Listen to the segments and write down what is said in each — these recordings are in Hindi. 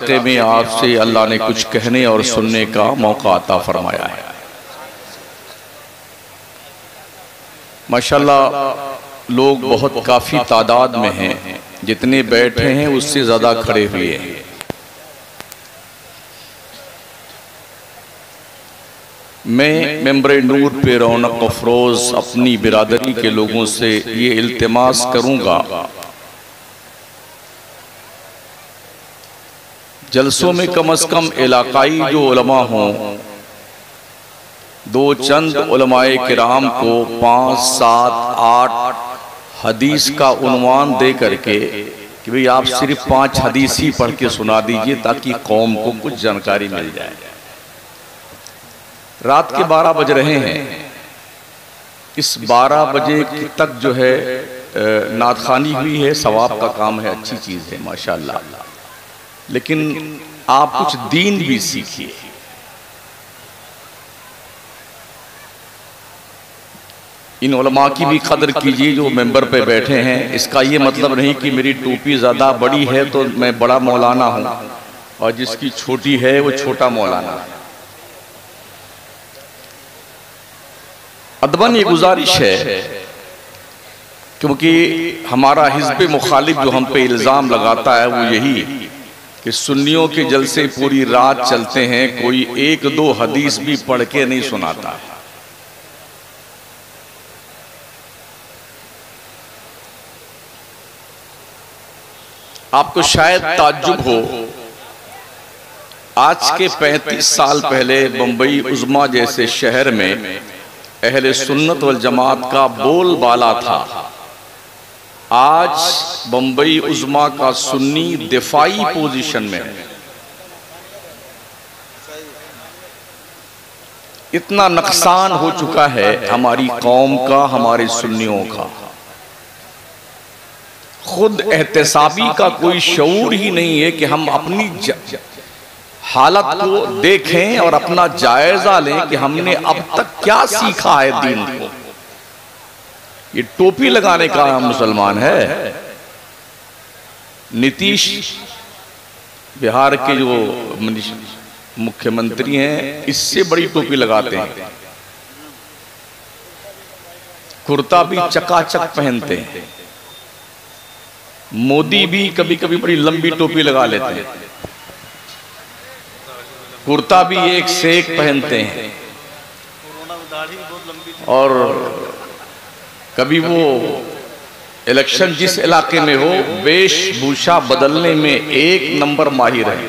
में आपसे अल्लाह ने कुछ कहने और सुनने का मौका अता फरमाया है। माशाल्लाह लोग बहुत काफ़ी तादाद में हैं, जितने बैठे हैं उससे ज़्यादा खड़े हुए हैं। मैं मेंबर नूर पे रौनक अफरोज़ अपनी बिरादरी के लोगों से ये इल्तिमास करूँगा, जलसों में कम अज़ कम इलाकाई जो उलमा हों, दो चंद उलमाए किराम को 5, 7, 8 हदीस का उन्वान दे करके कि भाई आप सिर्फ 5 हदीस ही पढ़ के सुना दीजिए ताकि कौम को कुछ जानकारी मिल जाए। रात के 12 बज रहे हैं, इस 12 बजे तक जो है नादखानी हुई है, सवाब का काम है, अच्छी चीज़ है माशाअल्लाह। लेकिन आप कुछ दीन भी सीखिए। इन उलमा की भी कदर कीजिए जो मेंबर पे बैठे हैं। इसका ये मतलब नहीं कि मेरी टोपी ज़्यादा बड़ी है तो मैं बड़ा मौलाना हूँ और जिसकी छोटी है वो छोटा मौलाना है। अदबन ये गुजारिश है, क्योंकि हमारा हिज़्ब मुखालिफ जो हम पे इल्ज़ाम लगाता है वो यही कि सुन्नियों के जलसे पूरी रात चलते हैं, कोई 1-2 हदीस भी पढ़ के नहीं सुनाता। आपको शायद ताज्जुब हो, आज के 35 साल पहले बंबई उज़्मा जैसे शहर में अहले सुन्नत वल जमात का बोलबाला था। आज बंबई उज़्मा का सुन्नी दिफाई पोजीशन में है। इतना नुकसान हो चुका है हमारी कौम का, हमारे सुन्नियों का। खुद एहतसाबी का कोई शऊर ही नहीं है कि हम अपनी हालत को देखें और अपना जायजा लें कि हमने अब तक क्या सीखा है दीन को। ये टोपी लगाने का मुसलमान है। नीतीश बिहार के जो मुख्यमंत्री हैं, इससे बड़ी टोपी लगाते हैं, कुर्ता भी चकाचक पहनते हैं। मोदी भी कभी कभी बड़ी लंबी टोपी लगा लेते हैं, कुर्ता भी एक से एक पहनते हैं, और कभी वो इलेक्शन जिस इलाके में हो वेशभूषा बदलने में 1 नंबर माहिर है।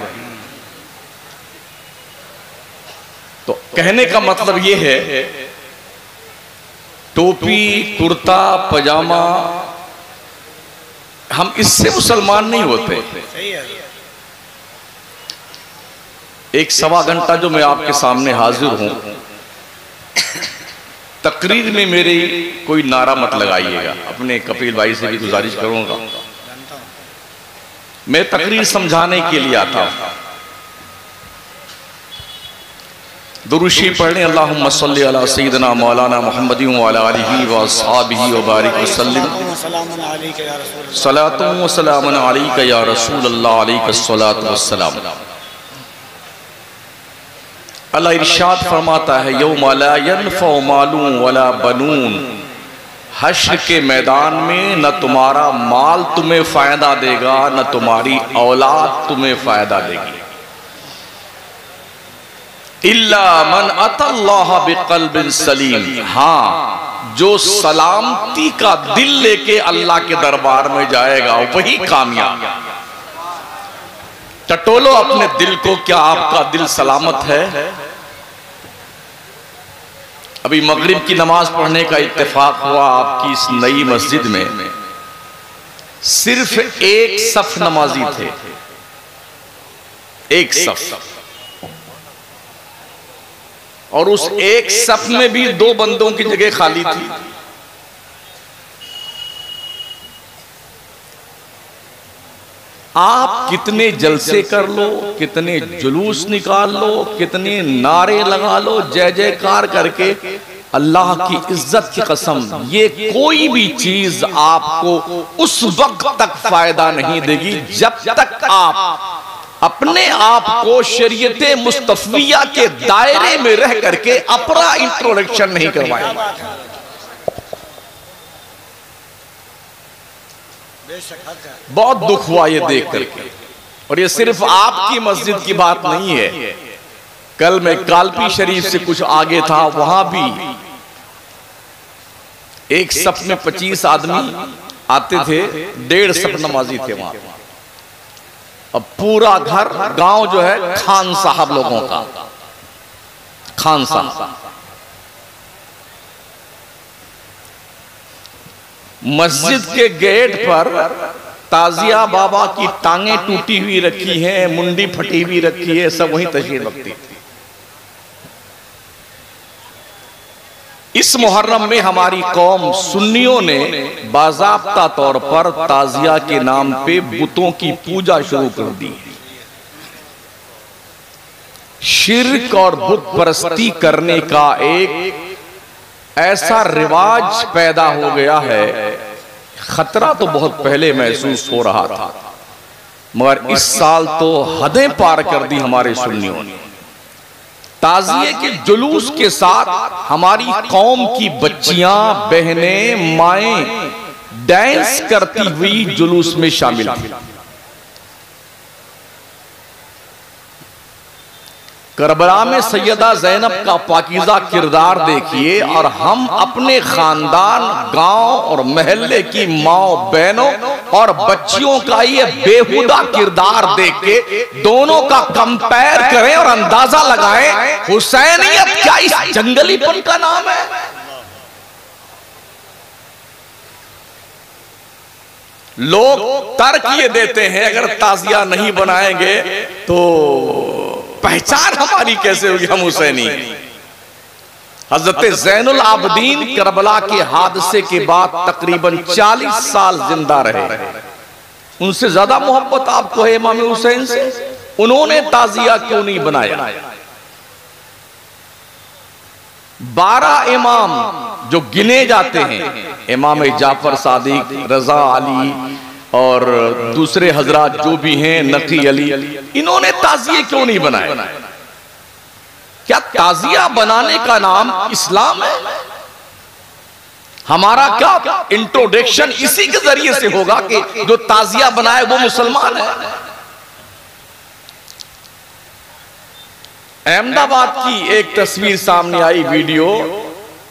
तो कहने का मतलब ये है, टोपी, कुर्ता, पजामा, हम इससे मुसलमान नहीं होते। 1-1.25 घंटा जो मैं आपके सामने हाजिर हूं, तकरीर में मेरे कोई नारा मत लगाइएगा। अपने कपिल भाई से भी गुजारिश करूंगा, मैं तकरीर समझाने के लिए आता हूं। दुरूशी पढ़ने, अल्लाहुम्मा सल्ली अला सय्यिदना मौलाना मुहम्मदिन व अला आलिहि व अस्हाबिहि व बारिक व सल्लिम। सलातु व सलामुन अलैका या रसूल अल्लाह, अलैका सलातु व सलाम। अल्लाह इरशाद फरमाता है, यौमा ला यनफ़उ मालून वला बनून, हश्र के मैदान में न तुम्हारा माल तुम्हें फायदा देगा, न तुम्हारी औलाद तुम्हें फायदा देगी। इल्ला मन अतल्लाह बिक़ल्बिन सलीम, हाँ जो सलामती का दिल लेके अल्लाह के दरबार में जाएगा वही कामयाब। टटोलो अपने दिल को, क्या आपका दिल सलामत है? अभी मगरिब की नमाज पढ़ने का इत्तेफाक हुआ आपकी इस नई मस्जिद में, सिर्फ 1 सफ नमाजी थे, 1 सफ, और उस 1 सफ में भी 2 बंदों की जगह खाली थी। आप कितने जलसे कर लो, कितने जुलूस निकाल लो, कितने नारे लगा लो, जय जयकार करके, अल्लाह की इज्जत की कसम, ये कोई भी चीज आपको उस वक्त तक फायदा नहीं देगी जब तक आप अपने आप को शरीयते मुस्तफिया के दायरे में रह करके अपना इंट्रोडक्शन नहीं करवाएंगे। बहुत दुख हुआ ये देख करके। और ये सिर्फ आपकी मस्जिद की बात नहीं है। कल मैं कालपी शरीफ से कुछ आगे था, वहां भी एक सफ में 25 आदमी आते थे, 1.5 सफ नमाजी थे वहां। अब पूरा घर गांव जो है खान साहब लोगों का, खान साहब। मस्जिद के गेट पर ताजिया बाबा की टांगे टूटी हुई रखी हैं, मुंडी फटी हुई रखी है, सब वहीं तशरीफ रखती थी। इस मुहर्रम में हमारी कौम सुन्नियों ने बाज़ाब्ता तौर पर ताजिया के नाम पे बुतों की पूजा शुरू कर दी। शिर्क और बुत परस्ती करने का एक ऐसा रिवाज पैदा हो गया है। खतरा तो बहुत पहले महसूस हो रहा था, मगर इस साल तो हदें पार कर दी हमारे सुन्नियों ने। ताजिए के जुलूस के साथ हमारी कौम की बच्चियां, बहनें, माएं डांस करती हुई जुलूस में शामिल थी। करबला में सैयदा ज़ैनब का पाकीज़ा किरदार देखिए, और हम अपने खानदान, गांव और महल्ले की माओ, बहनों और बच्चियों का ये बेहुदा किरदार देख के दोनों का कंपेयर करें और अंदाजा लगाएं, हुसैनियत क्या इस जंगलीपन का नाम है? लोग तर्क ये देते हैं, अगर ताजिया नहीं बनाएंगे तो पहचान हमारी कैसे होगी, हम हुसैनी। हजरत ज़ैनुल आबदीन करबला के हादसे के बाद तकरीबन 40 साल जिंदा रहे। उनसे ज्यादा मोहब्बत आपको है इमाम हुसैन से? उन्होंने ताजिया क्यों नहीं बनाया? 12 इमाम जो गिने जाते हैं, इमाम जाफर सादिक, रजा अली और दूसरे हजरात जो भी हैं, नकी अली, इन्होंने ताजिए क्यों नहीं बनाए? क्या ताजिया बनाने का नाम इस्लाम है? हमारा क्या इंट्रोडक्शन इसी के जरिए से होगा कि जो ताजिया बनाए वो मुसलमान है? अहमदाबाद की एक तस्वीर सामने आई, वीडियो।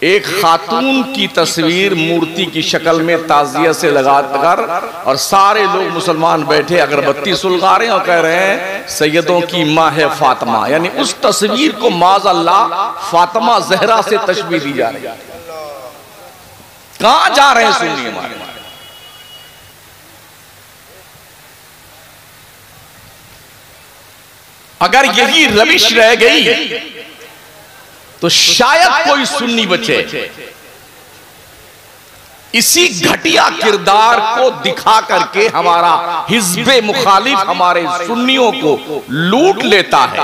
एक खातून की तस्वीर मूर्ति की शक्ल में ताजिया से लगाकर, और सारे लोग मुसलमान बैठे अगरबत्ती सुलगा रहे हैं और कह रहे हैं सैयदों की माँ है फातिमा। यानी उस तस्वीर को माज़अल्लाह फातिमा ज़हरा से तशबीह दी जा रही है। कहां जा रहे हैं सुन्नी हमारे? अगर यही रविश रह गई तो शायद कोई सुन्नी बचे। इसी घटिया किरदार को दिखा करके हमारा हिज़्बे मुखालिफ हमारे सुन्नियों को लूट लेता है।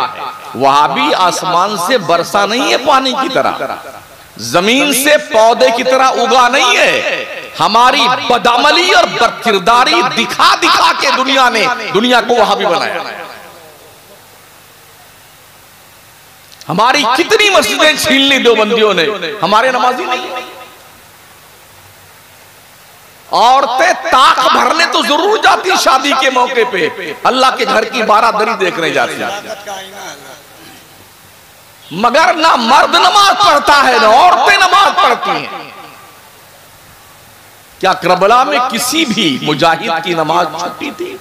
वहाबी आसमान से बरसा नहीं है पानी की तरह, जमीन से पौधे की तरह उगा नहीं है। हमारी बदअमली और बदकिरदारी दिखा दिखा के दुनिया ने दुनिया को वहाबी बनाया। हमारी कितनी मस्जिदें छीन ली देवबंदियों ने, हमारे नमाजी नहीं। औरतें ताक भरने तो जरूर जाती शादी के मौके पे, अल्लाह के घर की बारादरी देखने जाती, मगर ना मर्द नमाज पढ़ता है ना औरतें नमाज पढ़ती हैं। क्या करबला में किसी भी मुजाहिद की नमाज छूटी थी?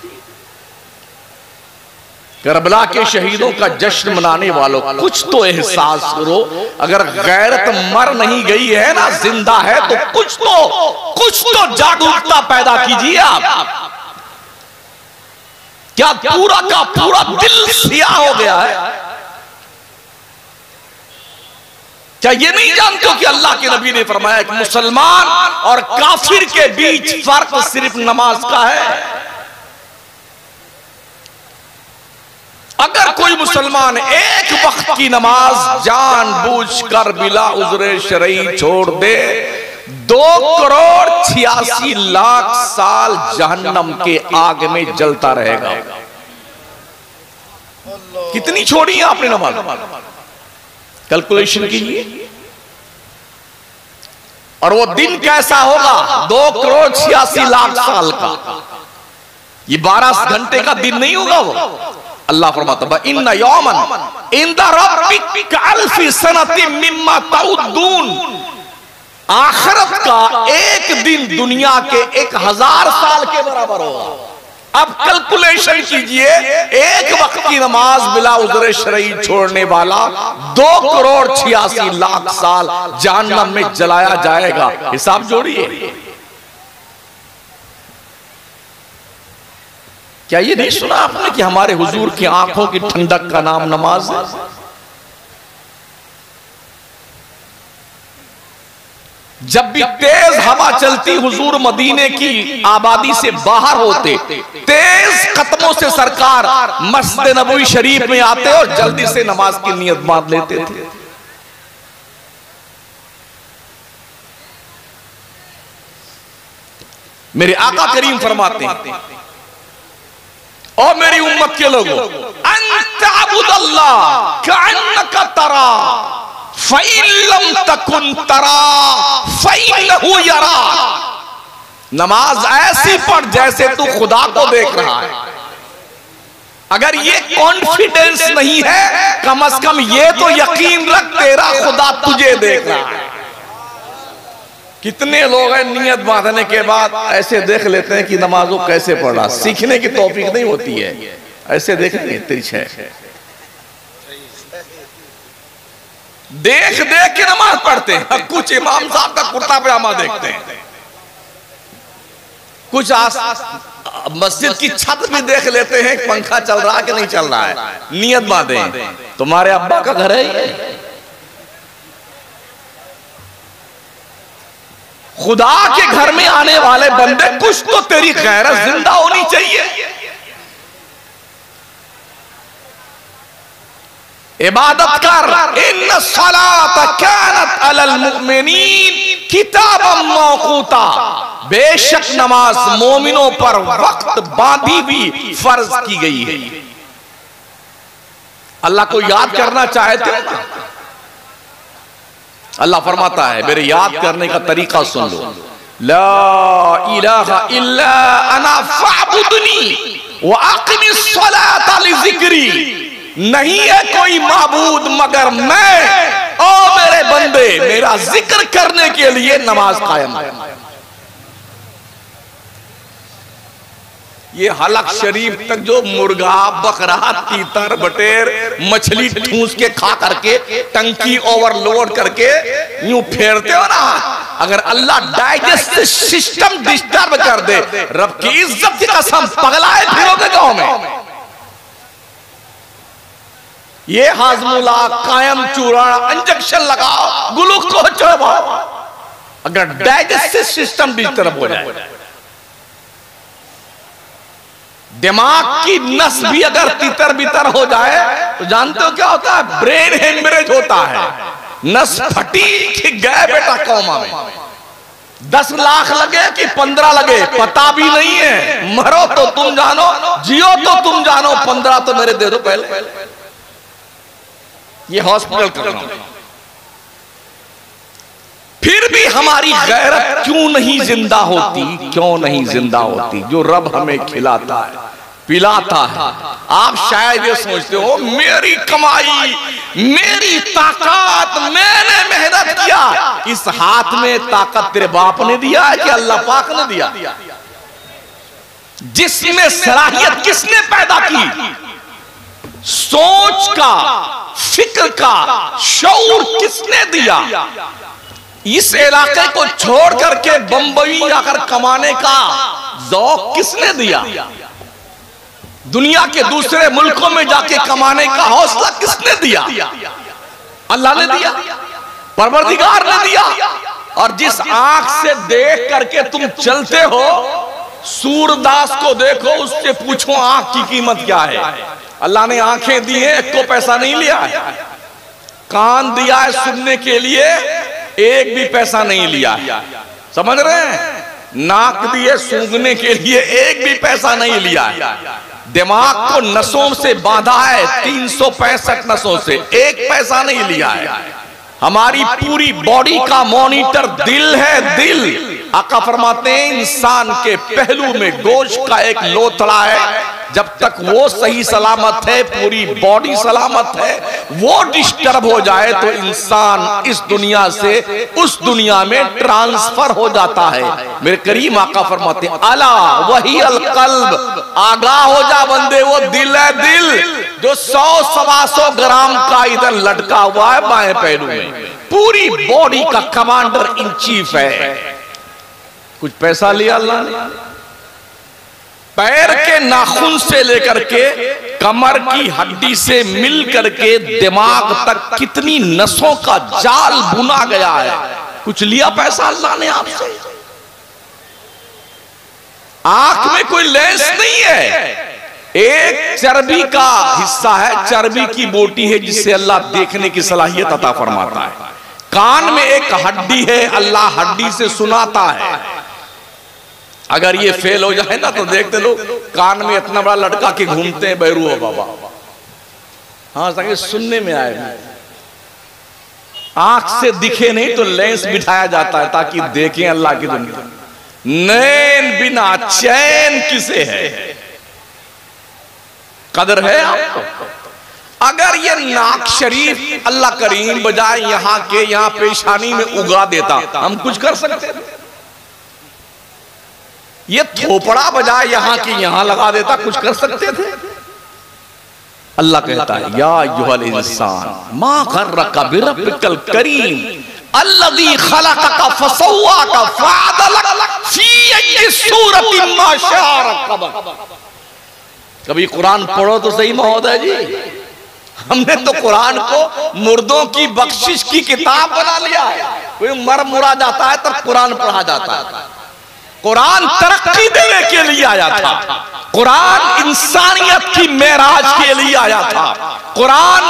करबला के शहीदों का जश्न मनाने वालों, कुछ तो एहसास करो। अगर गैरत मर नहीं गई है ना, जिंदा है, तो कुछ तो जागरूकता पैदा कीजिए आप। क्या पूरा का पूरा दिल सियाह हो गया है? क्या ये नहीं जानते हो कि अल्लाह के नबी ने फरमाया कि मुसलमान और काफिर के बीच फर्क सिर्फ नमाज का है? अगर कोई मुसलमान एक वक्त की नमाज जानबूझकर बिला उज़्र शरई छोड़ दे, 2,86,00,000 साल जहन्नम के आग में जलता रहेगा। कितनी छोड़ी है आपने नमाज? कैलकुलेशन कीजिए। और वो दिन कैसा होगा? 2,86,00,000 साल का। ये 12 घंटे का दिन नहीं होगा वो। अल्लाह फरमाता इन्ना यौमन इंदा रब्बिक कअल्फि सनतिन मिम्मा तउद्दून। आखिरत का एक दिन दुनिया के 1000 साल के बराबर होगा। अब कैलकुलेशन कीजिए, एक वक्त की नमाज बिला उज़्र शरई छोड़ने वाला 2,86,00,000 साल जहन्नम में जलाया जाएगा। हिसाब जोड़िए। क्या ये नहीं सुना आपने कि हमारे हुजूर की आंखों की ठंडक का नाम नमाज है? जब भी तेज हवा चलती, हुजूर मदीने की आबादी से बाहर होते, तेज कदमों से सरकार मस्जिद नबवी शरीफ में आते और जल्दी से नमाज की नियत बांध लेते थे। मेरे आका करीम फरमाते हैं, और मेरी उम्मत के लोगों, अन्तअबुदल्लाह कअन्नका तरा फ़इल्लम तकुन तरा फ़इन्नहु यरा। नमाज ऐसी पढ़ जैसे तू खुदा को देख रहा है। अगर ये कॉन्फिडेंस नहीं है, कम से कम ये तो यकीन रख तेरा खुदा तुझे देख रहा है। कितने लोग हैं नियत बांधने के बाद ऐसे देख लेते हैं कि नमाज वो कैसे पढ़ रहा। सीखने की तौफीक नहीं होती है, ऐसे देखेंगे तिरछे देख देख के नमाज पढ़ते हैं। कुछ इमाम साहब का कुर्ता पजामा देखते हैं, कुछ मस्जिद की छत भी देख लेते हैं पंखा चल रहा है कि नहीं चल रहा है। नियत बांधे, तुम्हारे अब्बा का घर है ये? खुदा के घर में आने वाले बंदे, कुछ तो तेरी गैरत जिंदा होनी चाहिए। इबादत कर। इन्ना सलात कानत अलल मुमिनीन किताबम मौकूता। बेशक नमाज मोमिनों पर वक्त बांधी भी फर्ज की गई है। अल्लाह को याद करना चाहते हो ना, अल्लाह फरमाता है मेरे याद करने का तरीका सुन लो। ला इलाहा इल्ला अना फअबुदनी व अक़िमिस सलाता लिज़िक्री। नहीं है कोई माबूद मगर मैं, ओ मेरे बंदे मेरा जिक्र करने के लिए नमाज कायम है। ये हलक शरीफ तक जो मुर्गा, बकरा, तीतर, बटेर, मछली ठूस के खा करके टंकी ओवरलोड करके यूं फेरते हो ना, अगर अल्लाह डाइजेस्टिव सिस्टम डिस्टर्ब कर दे, रब की इज्जत की कसम पगलाए फिरोगे गांव में। ये हाजमुला, कायम चूर्ण, इंजेक्शन लगाओ, ग्लूकोज चढ़ाओ, अगर डाइजेस्टिव सिस्टम डिस्टर्ब हो जाए, दिमाग की नस भी अगर तितर बितर हो जाए तो जानते हो क्या होता है? ब्रेन हेमरेज होता है। नस फटी कि गए बेटा कौमा में। 10 लाख लगे कि 15 लगे पता भी नहीं है। मरो तो तुम जानो, जियो तो तुम जानो, 15 तो मेरे दे दो पहले। ये हॉस्पिटल कर रहा हूं। फिर भी हमारी गैरत क्यों नहीं जिंदा होती? क्यों नहीं जिंदा होती? जो रब हमें खिलाता है, पिलाता है। आप शायद ये सोचते हो मेरी कमाई, मेरी ताकत, मैंने मेहनत किया। इस हाथ में ताकत तेरे बाप ने दिया है कि अल्लाह पाक ने दिया? जिसमें सलाहियत किसने पैदा की? सोच का, फिक्र का शऊर किसने दिया? इस इलाके को छोड़ करके बंबई जाकर कमाने का ज़ौक़ किसने दिया? दुनिया के दूसरे मुल्कों में जाके कमाने का हौसला किसने दिया? अल्लाह ने दिया, परवरदिगार ने दिया। और जिस आंख से देख करके तुम चलते हो, सूरदास को देखो, उससे पूछो आंख की कीमत क्या है। अल्लाह ने आंखें दी हैं, एक को पैसा नहीं लिया है। कान दिया है सुनने के लिए, एक भी पैसा नहीं लिया है। समझ रहे हैं? नाक दिए सूंघने के लिए, एक भी पैसा नहीं लिया है। दिमाग को नसों से बांधा है, 365 नसों से, एक पैसा नहीं लिया है। हमारी पूरी बॉडी का मॉनिटर दिल है, दिल। आका फरमाते हैं इंसान के पहलू में गोश्त का एक लोथड़ा है, जब तक वो सही सलामत है, पूरी बॉडी सलामत है, वो डिस्टर्ब हो जाए तो इंसान इस दुनिया से उस दुनिया में ट्रांसफर हो जाता है। मेरे करीम आका फरमाते हैं अला वही अल कल्ब, आगाह हो जा बंदे, वो दिल है, दिल जो 100-125 ग्राम का इधर लटका हुआ है बाएं पहलू में, पूरी बॉडी का कमांडर इन चीफ है। कुछ पैसा लिया अल्लाह ने, पैर के नाखून से लेकर के कमर की हड्डी से मिल करके दिमाग तक कितनी नसों का जाल बुना गया है। कुछ लिया पैसा अल्लाह ने आपसे? आंख में कोई लेंस नहीं है, एक चर्बी का हिस्सा है, चर्बी की बोटी है जिससे अल्लाह देखने की सलाहियत अता फरमाता है। कान में एक हड्डी है, अल्लाह हड्डी से सुनाता है। अगर ये फेल हो जाए ना तो देखते लोग कान में इतना बड़ा लटका के घूमते हैं, बैरू हो बाबा। हाँ ताकि सुनने में आए, आंख से दिखे नहीं तो लेंस बिठाया जाता है ताकि देखें अल्लाह की दुनिया। नैन बिना चैन किसे है? कदर है आपको? अगर ये नाक शरीफ अल्लाह करीम बजाय यहां के यहां पेशानी में उगा देता, हम कुछ कर सकते थे? ये थोपड़ा बजाय यहां की यहां लगा देता, कुछ कर सकते थे? अल्लाह कहता है या अय्युहल इंसान मा गर्रका बिरब्बिकल करीम अल्लज़ी खलक़का फसव्वाका फ़अदलक फ़ी अय्यि सूरतिन मा शाअ रक्कबक। कभी कुरान पढ़ो तो सही महोदय जी। हमने तो कुरान को मुर्दों की बख्शिश की किताब बना लिया है। कोई मर मुरा जाता है तब कुरान पढ़ा जाता है। कुरान तरक्की देने के लिए आया था, कुरान इंसानियत की मेराज के लिए आया था, कुरान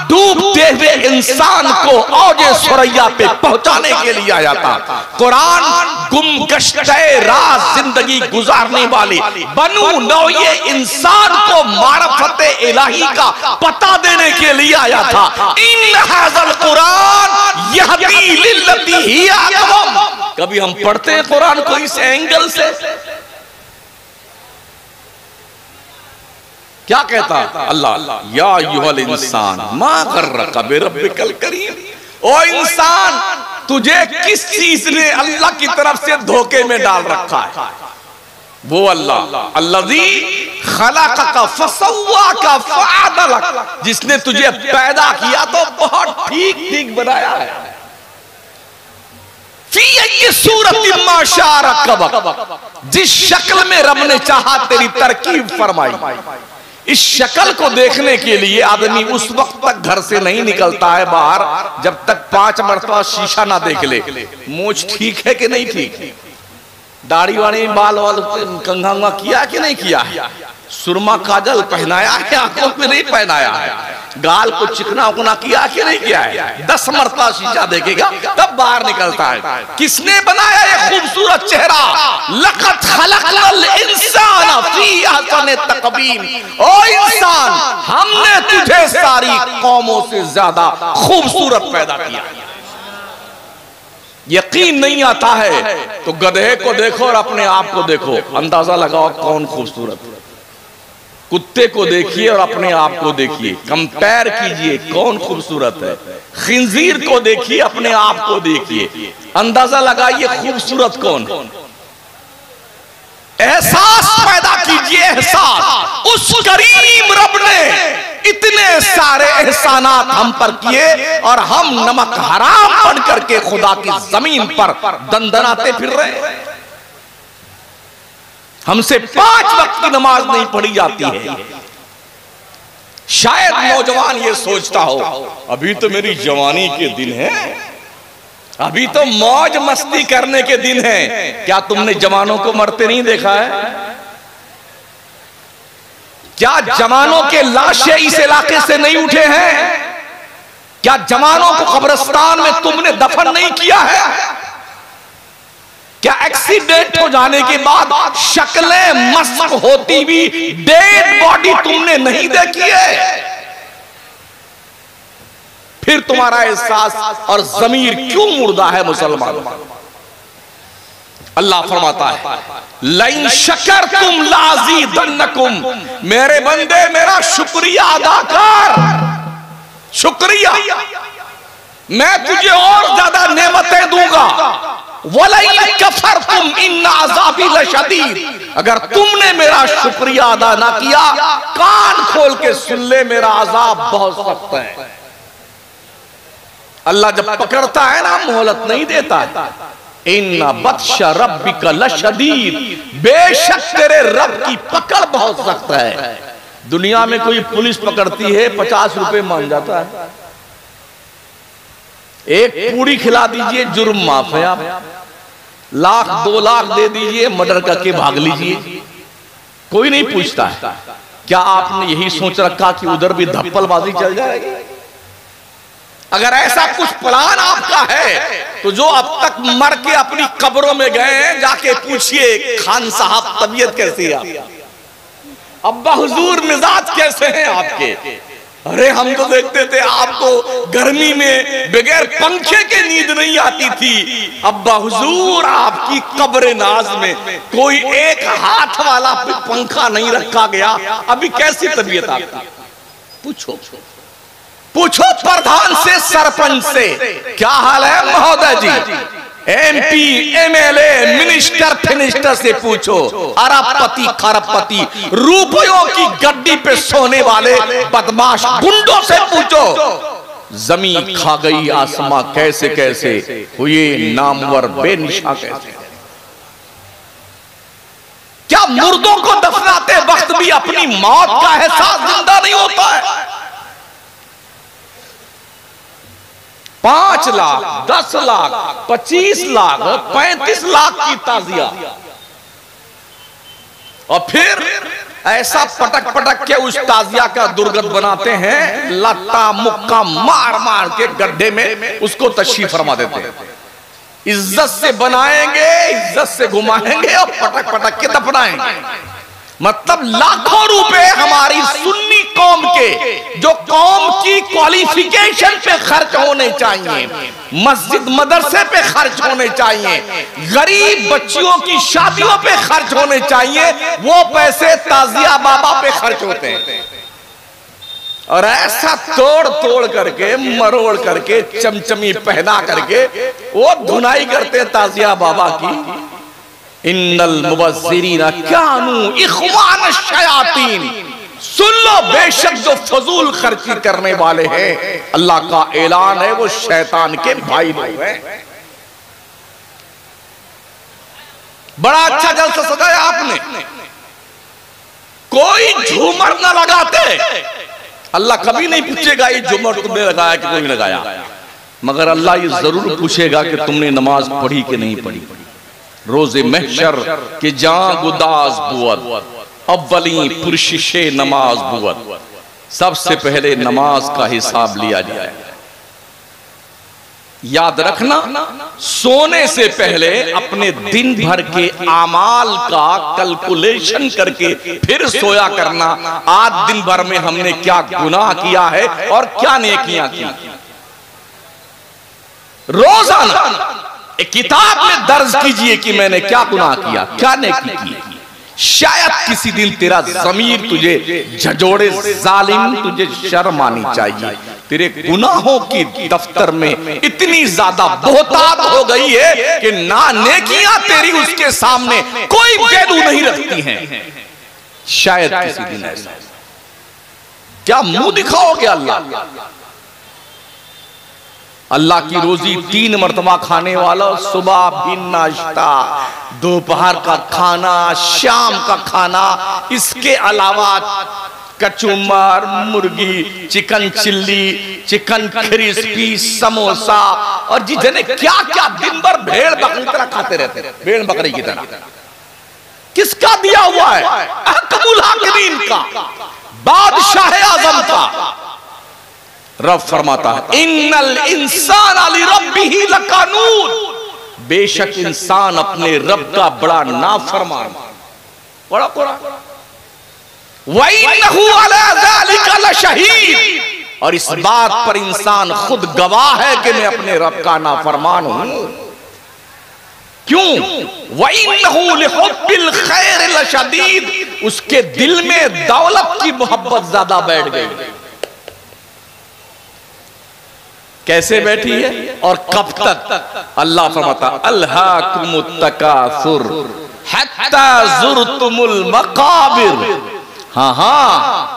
डूबते हुए इंसान को औजे सुरैया पे पहुंचाने के लिए आया था, कुरान गुमगश्ते राह जिंदगी गुजारने वाले बनू नौये इंसान को मारफते इलाही का पता देने के लिए आया था। इन हाज़ल कुरान यहदी लिल्लती हिया अक़वम। कभी हम पढ़ते हैं कुरान को इस एंगल से? क्या कहता अल्लाह या अय्युहल इंसान मा गर्रका बिरब्बिकल करीम। ओ इंसान, तुझे किस चीज ने अल्लाह की तरफ से धोखे में डाल रखा है? वो अल्लाह अल्लज़ी खलक़का फसव्वाका फ़अदलक, जिसने तुझे पैदा किया तो बहुत ठीक ठीक बनाया है। जिस शक्ल में रब ने चाहा तेरी तरकीब फरमाई, इस शक्ल को देखने के लिए आदमी उस वक्त तक घर से नहीं निकलता है बाहर जब तक 5 मरतबा शीशा ना देख ले। मूंछ ठीक है कि नहीं ठीक, दाढ़ी वाड़ी बाल वाल कंघा किया कि नहीं किया, सुरमा काजल पहनाया है, आंखों में नहीं पहनाया है, गाल को चिकना उकना किया कि नहीं किया है। 10 मरतबा शीशा देखेगा तब बाहर निकलता है। किसने बनाया ये खूबसूरत चेहरा? लक़द खलक़नल इंसान फी अहसनि तक़वीम। ओ इंसान, हमने तुझे सारी कौमों से ज्यादा खूबसूरत पैदा किया। यकीन नहीं आता है तो गधे को देखो और अपने आप को देखो, अंदाजा लगाओ कौन खूबसूरत है। कुत्ते को देखिए और अपने आप को देखिए, कंपेयर कीजिए कौन खूबसूरत है। खिंजीर को देखिए, अपने आप को देखिए, अंदाजा लगाइए खूबसूरत कौन। एहसास पैदा कीजिए, एहसास। उस करीम रब ने इतने सारे एहसानात हम पर किए और हम नमक हराम बन करके खुदा की जमीन पर दंदनाते फिर रहे हैं। हमसे 5 वक्त की नमाज नहीं पढ़ी जाती है। शायद नौजवान ये सोचता हो अभी तो मेरी जवानी के दिन है, अभी तो मौज मस्ती करने के दिन है। क्या तुमने जवानों को मरते नहीं देखा है? क्या जवानों के लाशें इस इलाके से नहीं उठे हैं? क्या जवानों को कब्रिस्तान में तुमने दफन नहीं किया है? क्या एक्सीडेंट हो जाने के बाद शक्लें मस्क होती भी डेड बॉडी तुमने नहीं देखी है? फिर तुम्हारा एहसास और जमीर क्यों मुर्दा है मुसलमान? अल्लाह फरमाता है लइन शकरतुम लाज़ीदन्नकुम, मेरे बंदे मेरा शुक्रिया अदा कर, शुक्रिया, मैं तुझे और ज्यादा नेमतें दूंगा। वलइन कफरतुम इन्ना अज़ाबी लशदीद, अगर तुमने मेरा शुक्रिया अदा ना किया, कान खोल के सुन ले, मेरा अजाब बहुत सख्त है। अल्लाह जब पकड़ता है ना, मोहलत नहीं देता है। इन्ना बत्शा रब्बिका लशदीद, बेशक तेरे रब की पकड़ बहुत सख्त है। दुनिया में कोई पुलिस पकड़ती है 50 रुपए मान जाता है, एक पूरी खिला दीजिए जुर्म माफ है, आप लाख 2 लाख दे दीजिए मर्डर करके भाग लीजिए, कोई नहीं पूछता है। क्या आपने यही सोच रखा कि उधर भी धप्पलबाजी चल जाएगी? अगर ऐसा कुछ प्लान आपका है तो जो अब तक मर के अपनी कब्रों में गए हैं, जाके पूछिए खान साहब तबीयत कैसी है आपकी, अब्बा हुजूर मिजाज कैसे हैं आपके? अरे हम तो देखते थे आपको गर्मी में बगैर पंखे के नींद नहीं आती थी। अब्बा हुजूर आपकी कब्र नाज में कोई एक हाथ वाला पंखा नहीं रखा गया, अभी कैसी तबीयत आपकी? पूछो पूछो प्रधान से, सरपंच से, क्या हाल है महोदय जी? MP MLA मिनिस्टर फिनिस्टर से पूछो, अरबपति खरबपति रुपयों की गड्डी पे सोने वाले बदमाश गुंडों से पूछो, जमीन खा गई आसमां कैसे कैसे हुए नामवर बेनिशा कैसे। क्या मुर्दों को दफनाते वक्त भी अपनी मौत का एहसास जिंदा नहीं होता है? 5 लाख 10 लाख 25 लाख 35 लाख की ताजिया, और फिर ऐसा पटक पटक के उस ताजिया का दुर्गत बनाते हैं, लत्ता मुक्का मार मार के गड्ढे में उसको तशरीफ फरमा देते हैं। इज्जत से बनाएंगे, इज्जत से घुमाएंगे और पटक पटक के दफनाएंगे। मतलब लाखों रुपए हमारी सुन्नी कौम के, जो कौम की क्वालिफिकेशन पे खर्च होने चाहिए, मस्जिद मदरसे पे खर्च होने चाहिए, गरीब बच्चियों की शादियों पे खर्च होने चाहिए, वो पैसे ताजिया बाबा पे खर्च होते हैं। और ऐसा तोड़ तोड़ करके मरोड़ करके चमचमी पहना करके वो धुनाई करते ताजिया बाबा की। इन्नल मुबज़्ज़िरीना कानू इख़वान शयातीन, सुन लो बेशक जो फजूल खर्ची करने वाले हैं, अल्लाह का ऐलान है, वो शैतान के भाई लोग हैं। बड़ा अच्छा जलसा सजाया आपने, कोई झूमर न लगाते, अल्लाह कभी नहीं पूछेगा ये झूमर तुमने लगाया कि कोई लगाया, मगर अल्लाह ये जरूर पूछेगा कि तुमने नमाज पढ़ी कि नहीं पढ़ी। रोजे महशर के जां गुदाज बुअत, अव्वली पुरशिशे नमाज बुअत, सबसे पहले नमाज का हिसाब लिया जाए। याद रखना, सोने से पहले अपने दिन भर के आमाल का कैलकुलेशन करके फिर सोया करना, आज दिन भर में हमने क्या गुनाह किया है और क्या नेकियां की। रोजाना एक किताब में दर्ज कीजिए कि मैंने क्या गुनाह किया, क्या नेकी की। शायद किसी दिन तेरा ज़मीर तुझे झंझोड़े, जालिम तुझे शर्म आनी चाहिए। तेरे गुनाहों की दफ्तर में इतनी ज्यादा बहुतात हो गई है कि ना नेकियां तेरी उसके सामने कोई वैल्यू नहीं रखती हैं। शायद किसी दिन ऐसा, क्या मुंह दिखाओगे अल्लाह? अल्लाह की रोजी 3 मरतबा खाने वाला, सुबह भी नाश्ता, दोपहर का खाना, शाम का खाना, इसके अलावा कचुम्बर, मुर्गी, chicken chilli, chicken crispy, samosa, और जी जने क्या क्या दिन भर भेड़ बकरी की तरह खाते रहते, भेड़ बकरी की तरह। किसका दिया हुआ है? अहकमुल हाकिमीन का, बादशाह आजम का। रब फरमाता है इन्नल इंसान लिरब्बिही लकानून, बेशक इंसान अपने रब का बड़ा नाफरमान, बड़ा वइन्नहु अला ज़ालिका लशहीद, और इस बात पर इंसान खुद गवाह है कि मैं अपने रब का नाफरमान हूं। क्यों? वइन्नहु लिहुब्बिल खैर लशदीद, उसके दिल में दौलत की मोहब्बत ज्यादा बैठ गई। कैसे बैठी है और कब तक? अल्लाह फरमाता अल्हाकुमुत तकासुर हत्ता ज़ुरतुमुल मकाबिर। हाँ,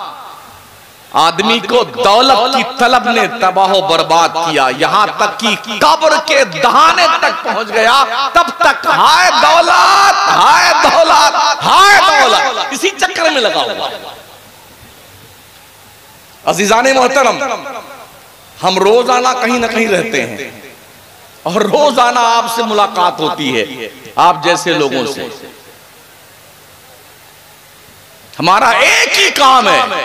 आदमी को दौलत की तलब ने तबाह बर्बाद किया, यहां तक कि कब्र के दहाने तक पहुंच गया। तब तक हाय दौलत, हाय दौलत, हाय दौलत, इसी चक्कर में लगा हुआ। अजीजाने मोहतरम, हम रोजाना कहीं ना कहीं रहते हैं और रोजाना आपसे मुलाकात होती है, आप जैसे लोगों से। हमारा एक ही काम है,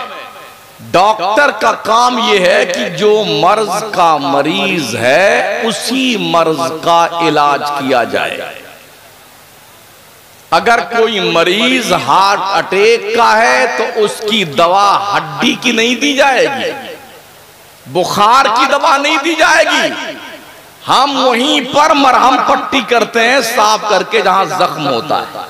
डॉक्टर का काम यह है कि जो मर्ज का मरीज है उसी मर्ज का इलाज किया जाए। अगर कोई मरीज हार्ट अटैक का है तो उसकी दवा हड्डी की नहीं दी जाएगी, बुखार की दवा नहीं दी जाएगी। हम वहीं पर मरहम पट्टी करते हैं साफ करके जहां जख्म होता है।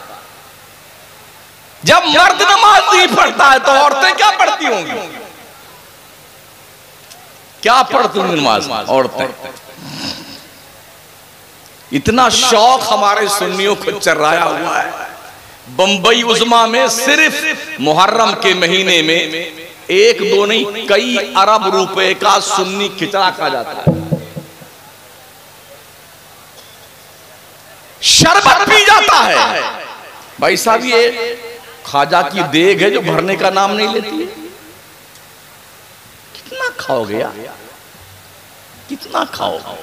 जब मर्द नमाज नहीं पढ़ता है तो औरतें क्या पढ़ती होंगी? क्या पढ़ती होंगी नमाज औरतें? इतना शौक हमारे सुन्नियों को चर्राया हुआ है। बंबई उज़्मा में सिर्फ मुहर्रम के महीने में एक दो नहीं कई अरब रुपए का सुन्नी खिचड़ा खा जाता है, शरबत पी जाता है। भाई साहब, ये खाजा की देग है जो भरने का नाम नहीं लेती है। कितना खाओगे यार, कितना खाओगे?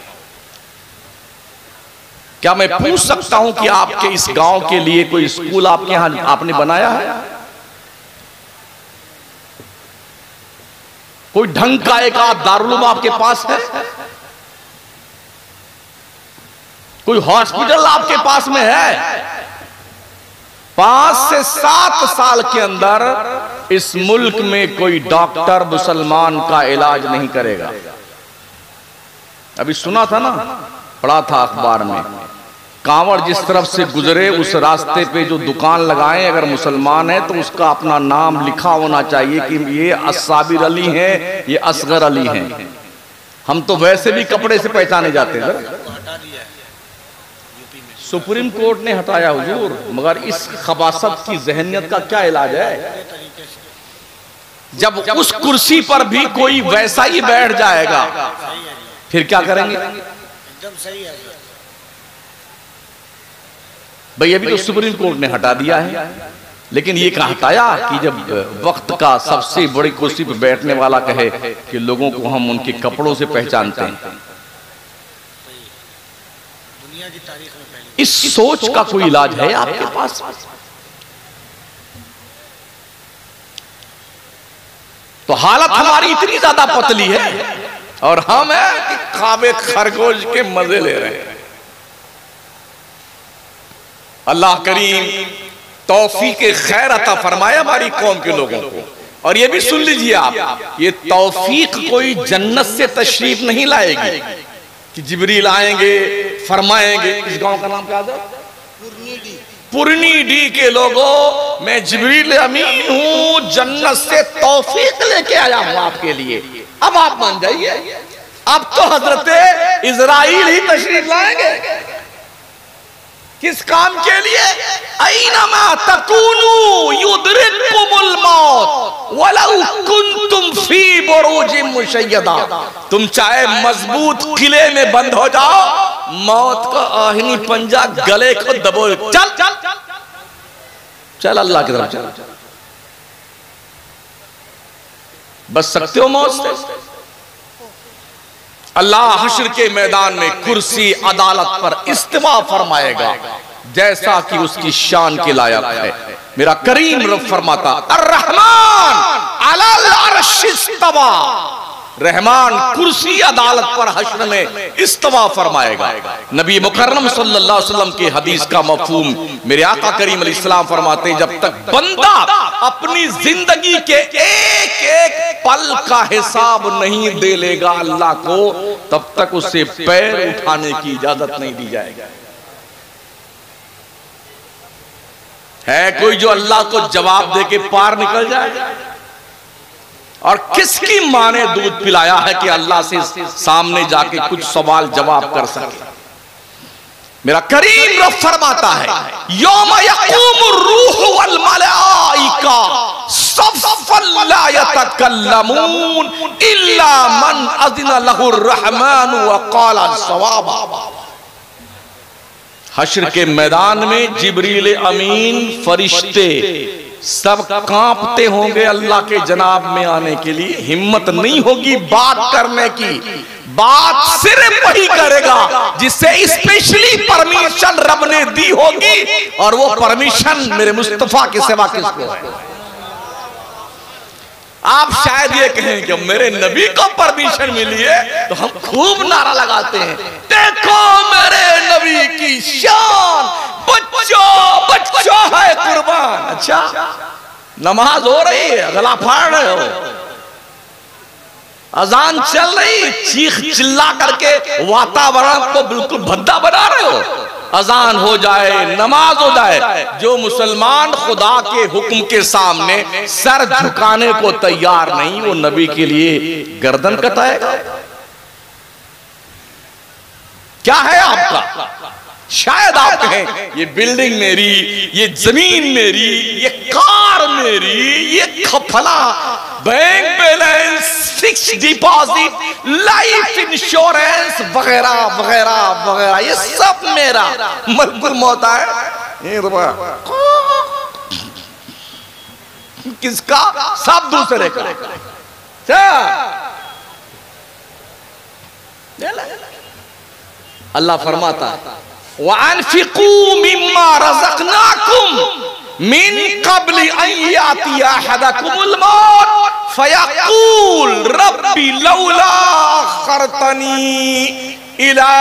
क्या मैं पूछ सकता हूं कि आपके इस गांव के लिए कोई स्कूल आपके यहां आपने बनाया है? कोई ढंग का एक आध दारुल आपके पास है? कोई हॉस्पिटल आपके पास में है? 5 से 7 साल के अंदर इस मुल्क में कोई डॉक्टर मुसलमान का इलाज नहीं करेगा। अभी सुना था ना, पढ़ा था अखबार में, कांवड़ जिस तरफ से गुजरे उस रास्ते पे जो दुकान लगाए अगर मुसलमान है तो उसका अपना नाम लिखा होना चाहिए कि ये अस्साबिर अली हैं, ये असगर अली हैं। हम तो वैसे भी कपड़े से पहचाने जाते हैं। सुप्रीम कोर्ट ने हटाया हुजूर, मगर इस खबासत की जहनियत का क्या इलाज है? जब उस कुर्सी पर भी कोई वैसा ही बैठ जाएगा फिर क्या करेंगे? एकदम सही है भाई। अभी तो सुप्रीम कोर्ट ने हटा दिया है, लेकिन ये कहा हटाया कि जब वक्त का सबसे बड़ी कुर्सी पर बैठने वाला कहे कि लोगों को हम उनके कपड़ों से पहचानते हैं। इस सोच का कोई इलाज है आपके पास? तो हालत हमारी इतनी ज्यादा पतली है और हम है कि खाबे खरगोश के मजे ले रहे हैं। अल्लाह करीम तौफीक खैर अता फरमाए हमारी कौम के लोगों को। और ये भी सुन लीजिए आप, ये तौफीक कोई जन्नत से तशरीफ नहीं लाएगी कि जिब्रील आएंगे फरमाएंगे। इस गांव का नाम क्या था? पुरनी डी के लोगों, मैं जिब्रील अमीन हूं, जन्नत से तौफीक लेके आया हूं आपके लिए। अब आप मान जाइए, अब तो हजरत इजराइल ही तशरीफ लाएंगे। किस काम के लिए? ऐनमा तकूनू युदरिकुमुल मौत वलौ कुंतुम फी बुरूजिम मुशय्यदा। तुम चाहे मजबूत किले में बंद हो जाओ, मौत का आहिनी पंजा गले को दबोए। चल चल चल अल्लाह की तरफ चल। बच सकते हो मौत से? अल्लाह हश्र के मैदान में कुर्सी अदालत पर इस्तिवा फरमाएगा जैसा कि उसकी शान के लायक है। मेरा करीम रब फरमाता अर्रहमान अलल अर्श इस्तवा, रहमान कुर्सी अदालत पर हश्र में इस्तवा फरमाएगा। नबी मुकर्रम सल्लल्लाहु अलैहि वसल्लम की हदीस का मफहूम मेरे आका करीम अलैहिस्सलाम फरमाते हैं, जब तक बंदा अपनी जिंदगी के एक एक पल का हिसाब नहीं दे लेगा अल्लाह को, तब तक उसे पैर उठाने की इजाजत नहीं दी जाएगी। है कोई जो अल्लाह को जवाब दे के पार निकल जाए? और किसकी मां ने दूध पिलाया है कि अल्लाह से सामने जाके कुछ सवाल जवाब कर सके? मेरा करीम रब फरमाता है, यौम यक़ूमुर रूह वल मलाइका सफ़्फ़न ला यतकल्लमून इल्ला मन अज़िना लहुर रहमान व क़ाला सवाबा। हश्र के मैदान में जिब्रील अमीन फरिश्ते सब कांपते होंगे अल्लाह के जनाब में आने के लिए। हिम्मत नहीं होगी बात करने की। बात सिर्फ वही करेगा जिससे स्पेशली परमिशन रब ने दी होगी, और वो परमिशन मेरे मुस्तफा के सिवा किसको है? आप शायद ये कहें कि मेरे नबी को परमिशन मिली है तो हम खूब नारा लगाते हैं, देखो मेरे नबी की शान, बच्चों बच्चों है कुर्बान। अच्छा, नमाज हो रही है, गला फाड़ रहे हो, अजान चल रही, चीख चिल्ला करके वातावरण को बिल्कुल भद्दा बना रहे हो। अजान हो जाए, नमाज हो जाए, जो मुसलमान खुदा के हुक्म के सामने सर झुकाने को तैयार नहीं, वो नबी के लिए गर्दन कटाएगा। क्या है आपका? शायद आप कहें ये बिल्डिंग मेरी, ये जमीन मेरी, ये कार मेरी, ये खफला, bank balance, fix deposit, life insurance वगैरह वगैरह वगैरह, ये सब मेरा। मलकुल मौत है ये किसका? सब दूसरे का। अल्लाह फरमाता वअनफिकू मिम्मा रज़क़नाकुम मिन क़ब्ल अन यातिया अहदकुमुल मौत फयक़ूल रब्बी लौला अख़रतनी इला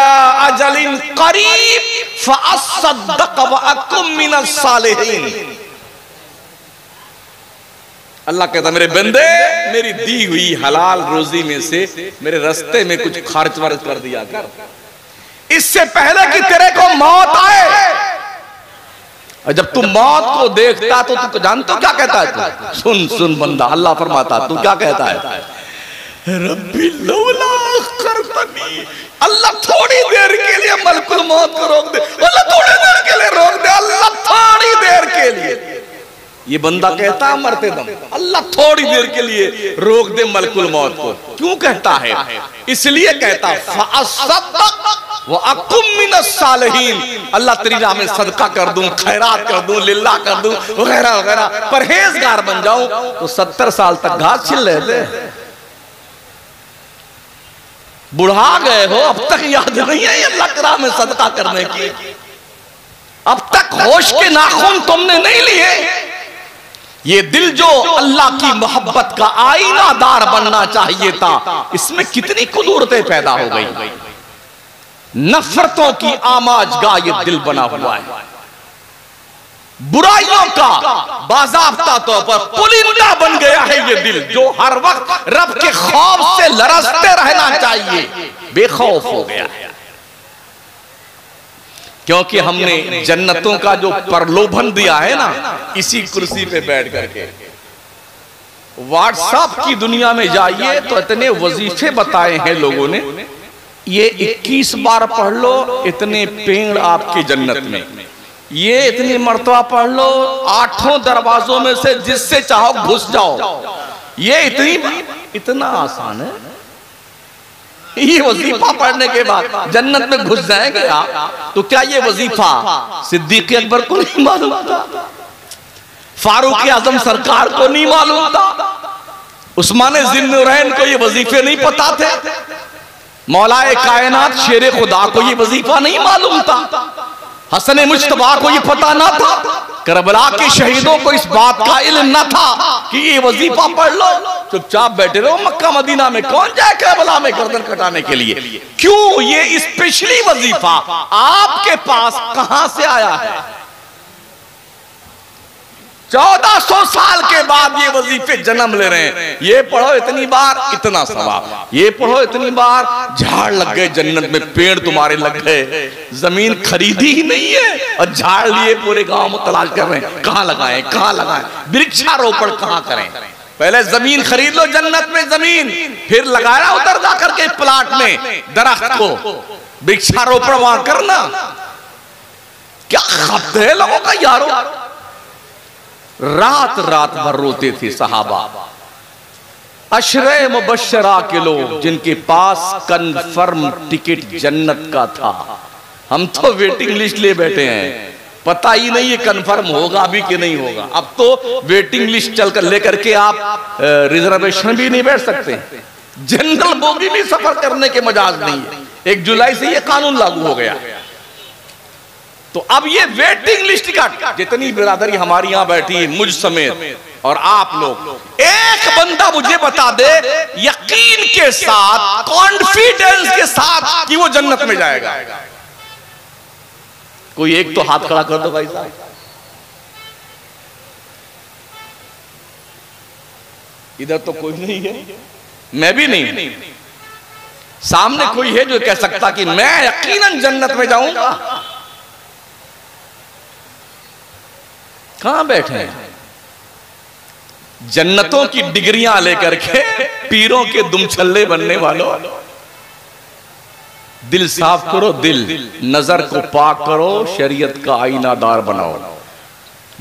अजलिन क़रीब फ़अस्सद्दक़ व अकुम मिनस सालिहीन। अल्लाह कहता मेरे बंदे, मेरी दी हुई हलाल रोजी में से मेरे रास्ते में कुछ खर्च वर्च कर दिया कर, इससे पहले कि तेरे को मौत आए। और जब तू मौत को देखता तो तू जानता क्या कहता है? तू सुन सुन बंदा, अल्लाह फरमाता तू क्या कहता है? रब्बी लौला अख़रतनी, अल्लाह थोड़ी देर के लिए मलकुल मौत को रोक दे, अल्लाह थोड़ी देर के लिए रोक दे, अल्लाह थोड़ी देर के लिए। ये बंदा कहता है मरते दम, अल्लाह थोड़ी देर के लिए रोक दे मलकुल मौत को। क्यों कहता है? इसलिए कहता फ़अस्सद्दक़ व अकुम मिनस सालिहीन, अल्लाह तेरी राह में सदका कर दूं, खैरात कर दूं, लिल्लाह कर दूं वगैरह वगैरह, परहेजगार बन जाऊं। तो 70 साल तक घास छिल रहे थे, बुढ़ा गए हो, अब तक याद नहीं है अल्लाह की राह में सदका करने की? अब तक होश के नाखून तुमने नहीं लिए? ये दिल जो अल्लाह की मोहब्बत का आईनादार बनना चाहिए था, इसमें कितनी कुदरतें पैदा हो गई। नफरतों की आमाजगाह ये दिल बना हुआ है, बुराइयों का बाज़ाब्ता तौर पर पुलिंदा बन गया है ये दिल, जो हर वक्त रब के खौफ से लरजते रहना चाहिए, बेखौफ हो गया है। क्योंकि हमने जन्नतों का जो प्रलोभन दिया है ना, इसी कुर्सी पे बैठ करके। व्हाट्सएप की दुनिया में जाइए तो इतने वजीफे बताए हैं लोगों ने, ये 21 बार पढ़ लो, इतने पेड़ आपकी जन्नत में, ये इतनी मर्तबा पढ़ लो, 8 दरवाजों में से जिससे चाहो घुस जाओ। ये इतना आसान है। ये वजीफा पढ़ने के बाद जन्नत में घुस जाएंगे आप। तो क्या ये वजीफा सिद्दीक़ अकबर को नहीं मालूम था? फारूक आजम सरकार को नहीं मालूम था? उस्मान ज़िन्नुरैन को ये वजीफे नहीं पता थे? मौलाए कायनात शेर खुदा को ये वजीफा नहीं मालूम था? हसन मुज्तबा को ये पता ना था, करबला के शहीदों को इस बात का इल्म न था कि ये वजीफा पढ़ लो, चुपचाप बैठे रहो मक्का मदीना में। कौन जाए करबला में गर्दन कटाने के लिए? क्यों? ये स्पेशली वजीफा आपके पास कहां से आया है? 1400 साल के बाद ये वजीफे जन्म ले रहे हैं। ये पढ़ो इतनी बार इतना सवाब, ये पढ़ो इतनी बार झाड़ लग गए जन्नत में, पेड़ तुम्हारे लग गए। जमीन खरीदी ही नहीं है और झाड़ लिए पूरे गांव में तलाश कर रहे हैं कहां लगाएं, कहां लगाएं, वृक्षारोपण कहां करें। पहले जमीन खरीद लो जन्नत में जमीन, फिर लगाया उधर जाकर के प्लाट में दरख्त को, वृक्षारोपण वहां करना। क्या खत है लोगों का यारो। रात रात भर रोते थे सहाबा, अशरे मुबश्शरा के लोग जिनके पास कन्फर्म टिकट जन्नत का था। हम तो वेटिंग लिस्ट ले बैठे हैं, पता ही नहीं ये कन्फर्म होगा भी कि नहीं होगा। अब तो वेटिंग लिस्ट चल कर लेकर के आप रिजर्वेशन भी नहीं बैठ सकते, जनरल बोगी भी सफर करने के मजाज नहीं है। 1 जुलाई से ये कानून लागू हो गया। तो अब ये वेटिंग लिस्ट का जितनी बिरादरी हमारी यहां बैठी, मुझ समेत और आप लोग, एक बंदा मुझे बता दे यकीन के साथ, कॉन्फिडेंस के साथ कि वो जन्नत में जाएगा। कोई एक तो हाथ खड़ा कर दो भाई साहब। इधर तो कोई नहीं है, मैं भी नहीं। सामने कोई है जो कह सकता कि मैं यकीनन जन्नत में जाऊंगा? कहां बैठे हैं? जन्नतों की डिग्रियां लेकर के पीरों के दुमछल्ले बनने वालों, दिल साफ करो, दिल नजर को पाक करो, शरीयत का आईनादार बनाओ,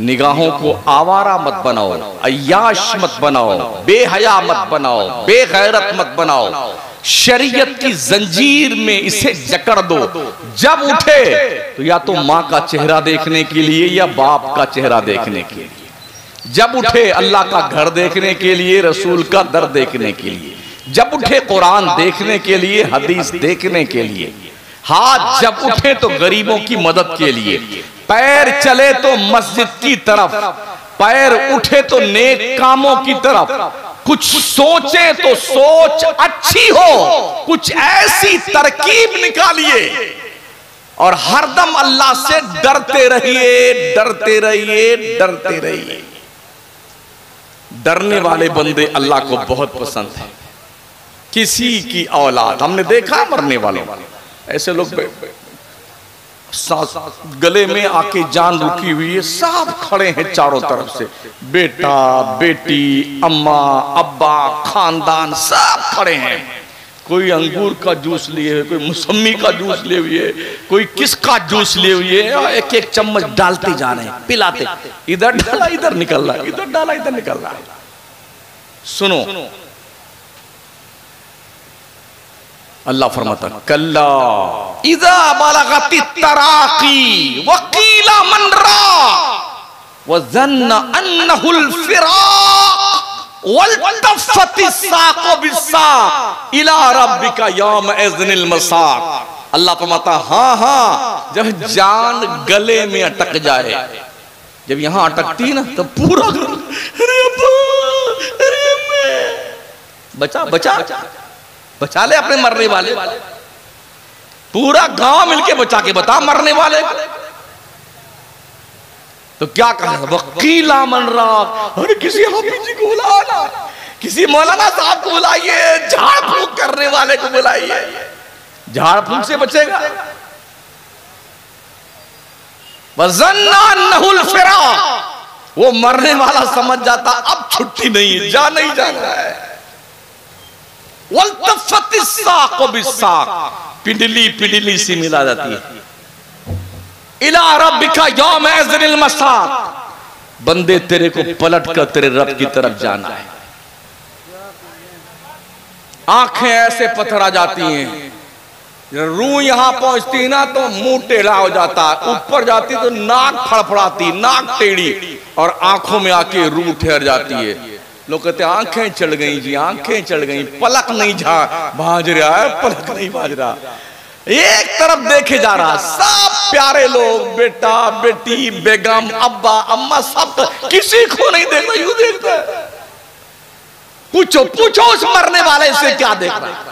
निगाहों को आवारा मत बनाओ, अय्याश मत बनाओ, बेहया मत बनाओ, बेगैरत मत बनाओ। शरीयत की जंजीर में इसे जकड़ दो। जब उठे तो या तो मां का चेहरा देखने के लिए या बाप का चेहरा देखने के लिए। जब उठे अल्लाह का घर देखने के लिए, रसूल का दर देखने के लिए। जब उठे कुरान देखने के लिए, हदीस देखने के लिए। हाथ जब उठे तो गरीबों की मदद के लिए। पैर चले तो मस्जिद की तरफ, पैर उठे तो नेक कामों की तरफ। कुछ सोचे तो सोच अच्छी हो, कुछ ऐसी तरकीब निकालिए और हरदम अल्लाह से डरते रहिए, डरते रहिए, डरते रहिए। डरने वाले बंदे अल्लाह को बहुत पसंद है। किसी की औलाद हमने देखा मरने वालों, ऐसे लोग गले में आके जान रुकी हुई है, सब खड़े हैं चारों तरफ से, बेटा बेटी, अम्मा अब्बा, खानदान सब खड़े हैं। कोई अंगूर का जूस लिए हुए, कोई मौसमी का जूस लिए हुए, कोई किसका जूस लिए हुए, एक एक चम्मच डालते जा रहे हैं, पिलाते। इधर डाला इधर निकल रहा है, इधर डाला इधर निकल रहा है। सुनो, अल्लाह फरमाता कल्ला इज़ा बलगति तराकी वकीला मन रा वज़न्न अन्नहुल फिराक वल्तफ़ति साक़ु बिस्साक़ इला रब्बिका यौमइज़्निल मसाक़। अल्लाह फरमाता हाँ हाँ, जब जान गले में अटक जाए, जब यहां अटकती ना तो पूरा अरे अब्बा, अरे अम्मा, बचा बचा बचा ले अपने मरने वाले। पूरा गांव मिलके बचा के बता मरने वाले। तो क्या कहा? वकीला मन रहा, अरे किसी हाफिज जी को बुलाना, किसी मौलाना साहब को बुलाइए, झाड़ फूंक करने वाले को बुलाइए, झाड़ फूंक से बचेगा। वज़न्ना अन्नहुल फिराक, वो मरने वाला समझ जाता अब छुट्टी नहीं है, जा नहीं जाना है। वल्तफ़ति साक़ु बिस्साक़, पिंडली पिंडली सी मिला जाती है। इला रब्बिका यौमइज़्निल मसाक़, बंदे तेरे को पलट कर तेरे रब की तरफ जाना है। आंखें ऐसे पथरा जाती हैं, रूह यहां पहुंचती ना तो मुंह टेढ़ा हो जाता है, ऊपर जाती तो नाक फड़फड़ाती, नाक टेढ़ी, और आंखों में आके रूह ठहर जाती है। लोग कहते हैं आंखें चढ़ गई जी, आंखें चढ़ गई, पलक नहीं भाज रहा है, पलक नहीं भाज रहा। एक तरफ देखे जा रहा, सब प्यारे लोग, बेटा बेटी, बेगम, अब्बा अम्मा, सब किसी को नहीं देखता, यूं देखता है। पूछो पूछो उस मरने वाले से क्या देख रहा है।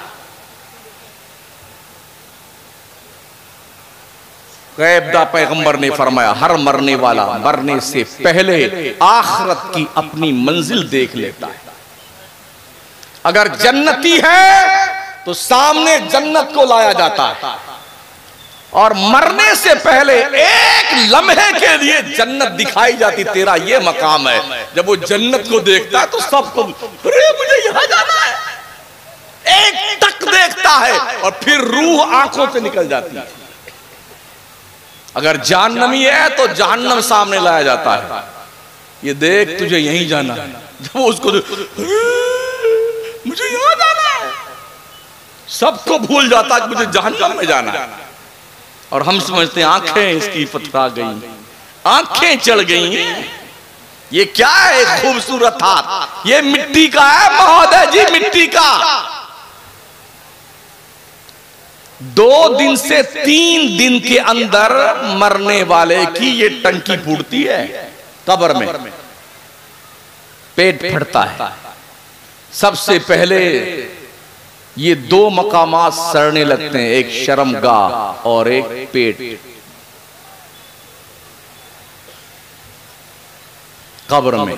कैबदा पैगंबर ने फरमाया, हर मरने वाला मरने से पहले आखिरत की अपनी मंजिल देख लेता है। अगर जन्नती है तो सामने जन्नत को लाया जाता है, और मरने से पहले एक लम्हे के लिए जन्नत दिखाई जाती, तेरा ये मकाम है। जब वो जन्नत को देखता है तो सबको, अरे मुझे यहां जाना है, एक टक देखता है और फिर रूह आंखों से निकल जाती है। अगर जहन्नमी है तो जहन्नम सामने लाया जाता है, ये देख तुझे यहीं जाना है। जब वो उसको मुझे यहां जाना है, सबको भूल जाता है कि मुझे जहन्नम में जाना है। और हम समझते हैं आंखें इसकी पथरा गई, आंखें चढ़ गई, ये क्या है खूबसूरत हाथ, ये मिट्टी का है महोदय जी, मिट्टी का। 2 दिन से 3 दिन के अंदर मरने वाले की ये टंकी फूटती है, कब्र में पेट फटता है। सबसे पहले ये 2 मकामात सड़ने लगते हैं, एक शर्मगाह और एक पेट। कब्र में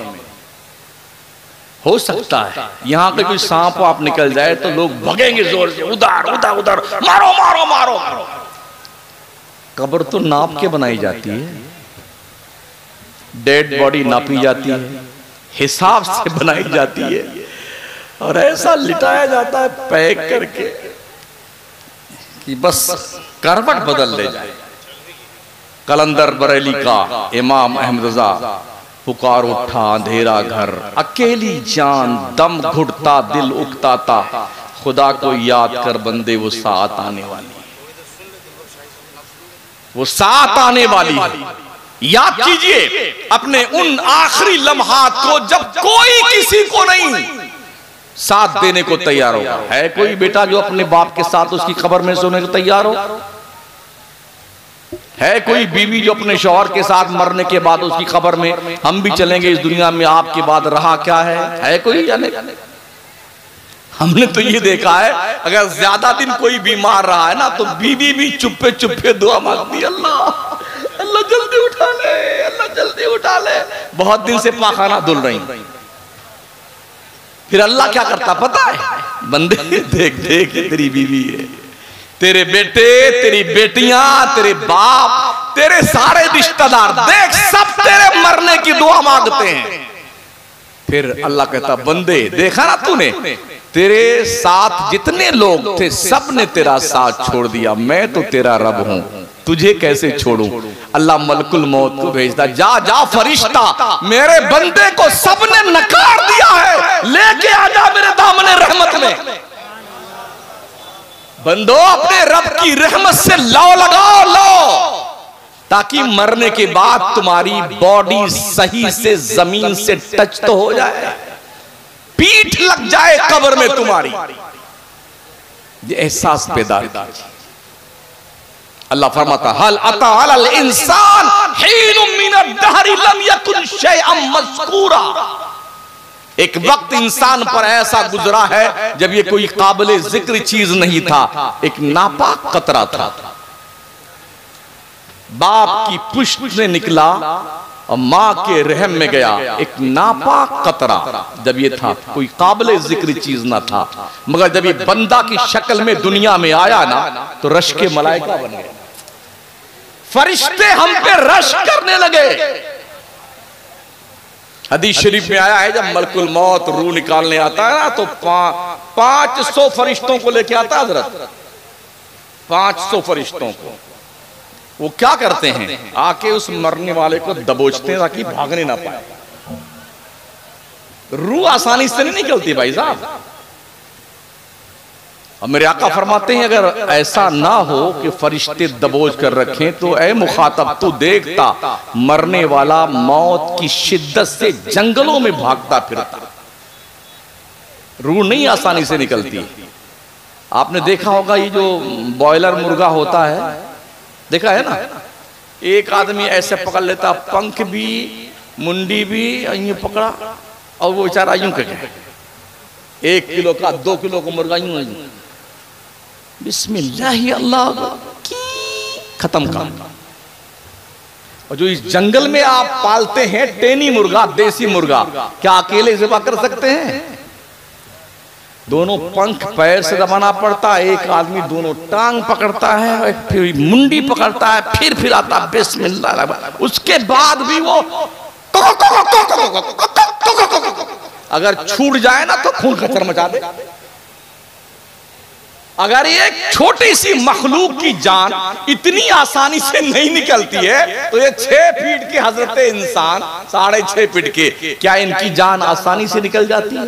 हो सकता है यहां पे कोई सांप आप निकल जाए तो लोग भगेंगे जोर से, उधर उधर उधर, मारो मारो मारो मारो। कब्र तो नाप के बनाई जाती है, डेड बॉडी नापी जाती है, हिसाब से बनाई जाती है, और ऐसा लिटाया जाता है पैक करके कि बस करवट बदल ले जाए। कलंदर बरेली का इमाम अहमद रजा, पुकार उठा अंधेरा घर, अकेली जान, दम घुटता दिल उकताता, खुदा को याद कर बंदे वो साथ आने वाली, वो साथ आने वाली है। याद कीजिए अपने उन आखिरी लम्हात को जब कोई किसी को नहीं साथ देने को तैयार होगा। है कोई बेटा जो अपने बाप के साथ उसकी कब्र में सोने को तैयार हो? है कोई बीवी जो अपने शौहर के साथ मरने के बाद उसकी कब्र में, हम भी चलेंगे इस दुनिया में, आपके बाद रहा क्या है कोई जाने? हमने तो ये देखा है अगर ज्यादा दिन कोई बीमार रहा है ना तो बीवी भी चुप्पे चुप्पे दुआ मांगती है, अल्लाह अल्लाह जल्दी उठा ले, अल्लाह जल्दी उठा ले। बहुत दिन से पाखाना धुल रही, फिर अल्लाह क्या करता पता है? बंदे देख देख तेरी बीवी है, तेरे बेटे, तेरी बेटियां, तेरे बाप, तेरे सारे रिश्तेदार, देख सब तेरे मरने की दुआ मांगते हैं। फिर अल्लाह कहता बंदे देखा ना तूने, तेरे साथ जितने लोग थे सब ने तेरा साथ छोड़ दिया, मैं तो तेरा रब हूं, तुझे कैसे छोड़ूं? अल्लाह मलकुल मौत को भेजता, जा जा फरिश्ता, मेरे बंदे को सबने नकार दिया है, लेके आजा मेरे दामने रहमत में। बंदो अपने रब की रहमत से लो लगाओ, लो, ताकि मरने के बाद तुम्हारी बॉडी सही से जमीन से टच तो हो जाए, पीठ लग जाए कब्र में तुम्हारी। ये एहसास पैदा कीजिए। अल्लाह फरमाता हल अता अलल इंसान हीनुम मिनद दहरी लम यकुन शैअन मज़कूरा। एक वक्त इंसान पर ऐसा गुजरा है जब ये कोई काबिले जिक्र चीज नहीं था, एक नापाक कतरा था, बाप की पुष्ट से निकला और मां के रहम में गया, एक नापाक कतरा। जब ये था कोई काबिले जिक्र चीज ना था, मगर जब ये बंदा की शक्ल में दुनिया में आया ना तो रश के मलाइका बन गए, फरिश्ते हम पे रश करने लगे। हदीस शरीफ में आया है जब मलकुल मौत रूह निकालने आता है ना तो 500 फरिश्तों को लेके आता है हजरत, 500 फरिश्तों को। वो क्या करते हैं, आके उस मरने वाले को दबोचते हैं ताकि भागने ना पाए। रूह आसानी से नहीं निकलती भाई साहब। और मेरे आका फरमाते हैं अगर ऐसा ना हो कि फरिश्ते दबोच कर रखें तो ऐ मुखातब तू देखता मरने वाला मौत की शिद्दत से जंगलों में भागता फिरता। रूह नहीं आसानी से निकलती, आपने देखा होगा ये जो बॉयलर मुर्गा होता है, देखा है ना, एक आदमी ऐसे पकड़ लेता, पंख भी मुंडी भी यूं पकड़ा और वो बेचारा यूं कह 1 किलो का 2 किलो का मुर्गा यूं बिस्मिल्लाह अल्लाह खत्म काम। और जो इस जंगल में आप पालते हैं टेनी मुर्गा, देसी मुर्गा, क्या अकेले ज़िबा कर सकते हैं? दोनों पंख पैर से दबाना पड़ता है, एक आदमी दोनों टांग पकड़ता है, फिर मुंडी पकड़ता है, फिर आता बिस्मिल्लाह। उसके बाद भी वो अगर छूट जाए ना तो खून खच्चर मचा दे। अगर ये छोटी सी मखलूक की जान इतनी आसानी से नहीं निकलती है तो ये 6 फीट के हजरत इंसान 6.5 फीट के, क्या इनकी जान आसानी से निकल जाती है?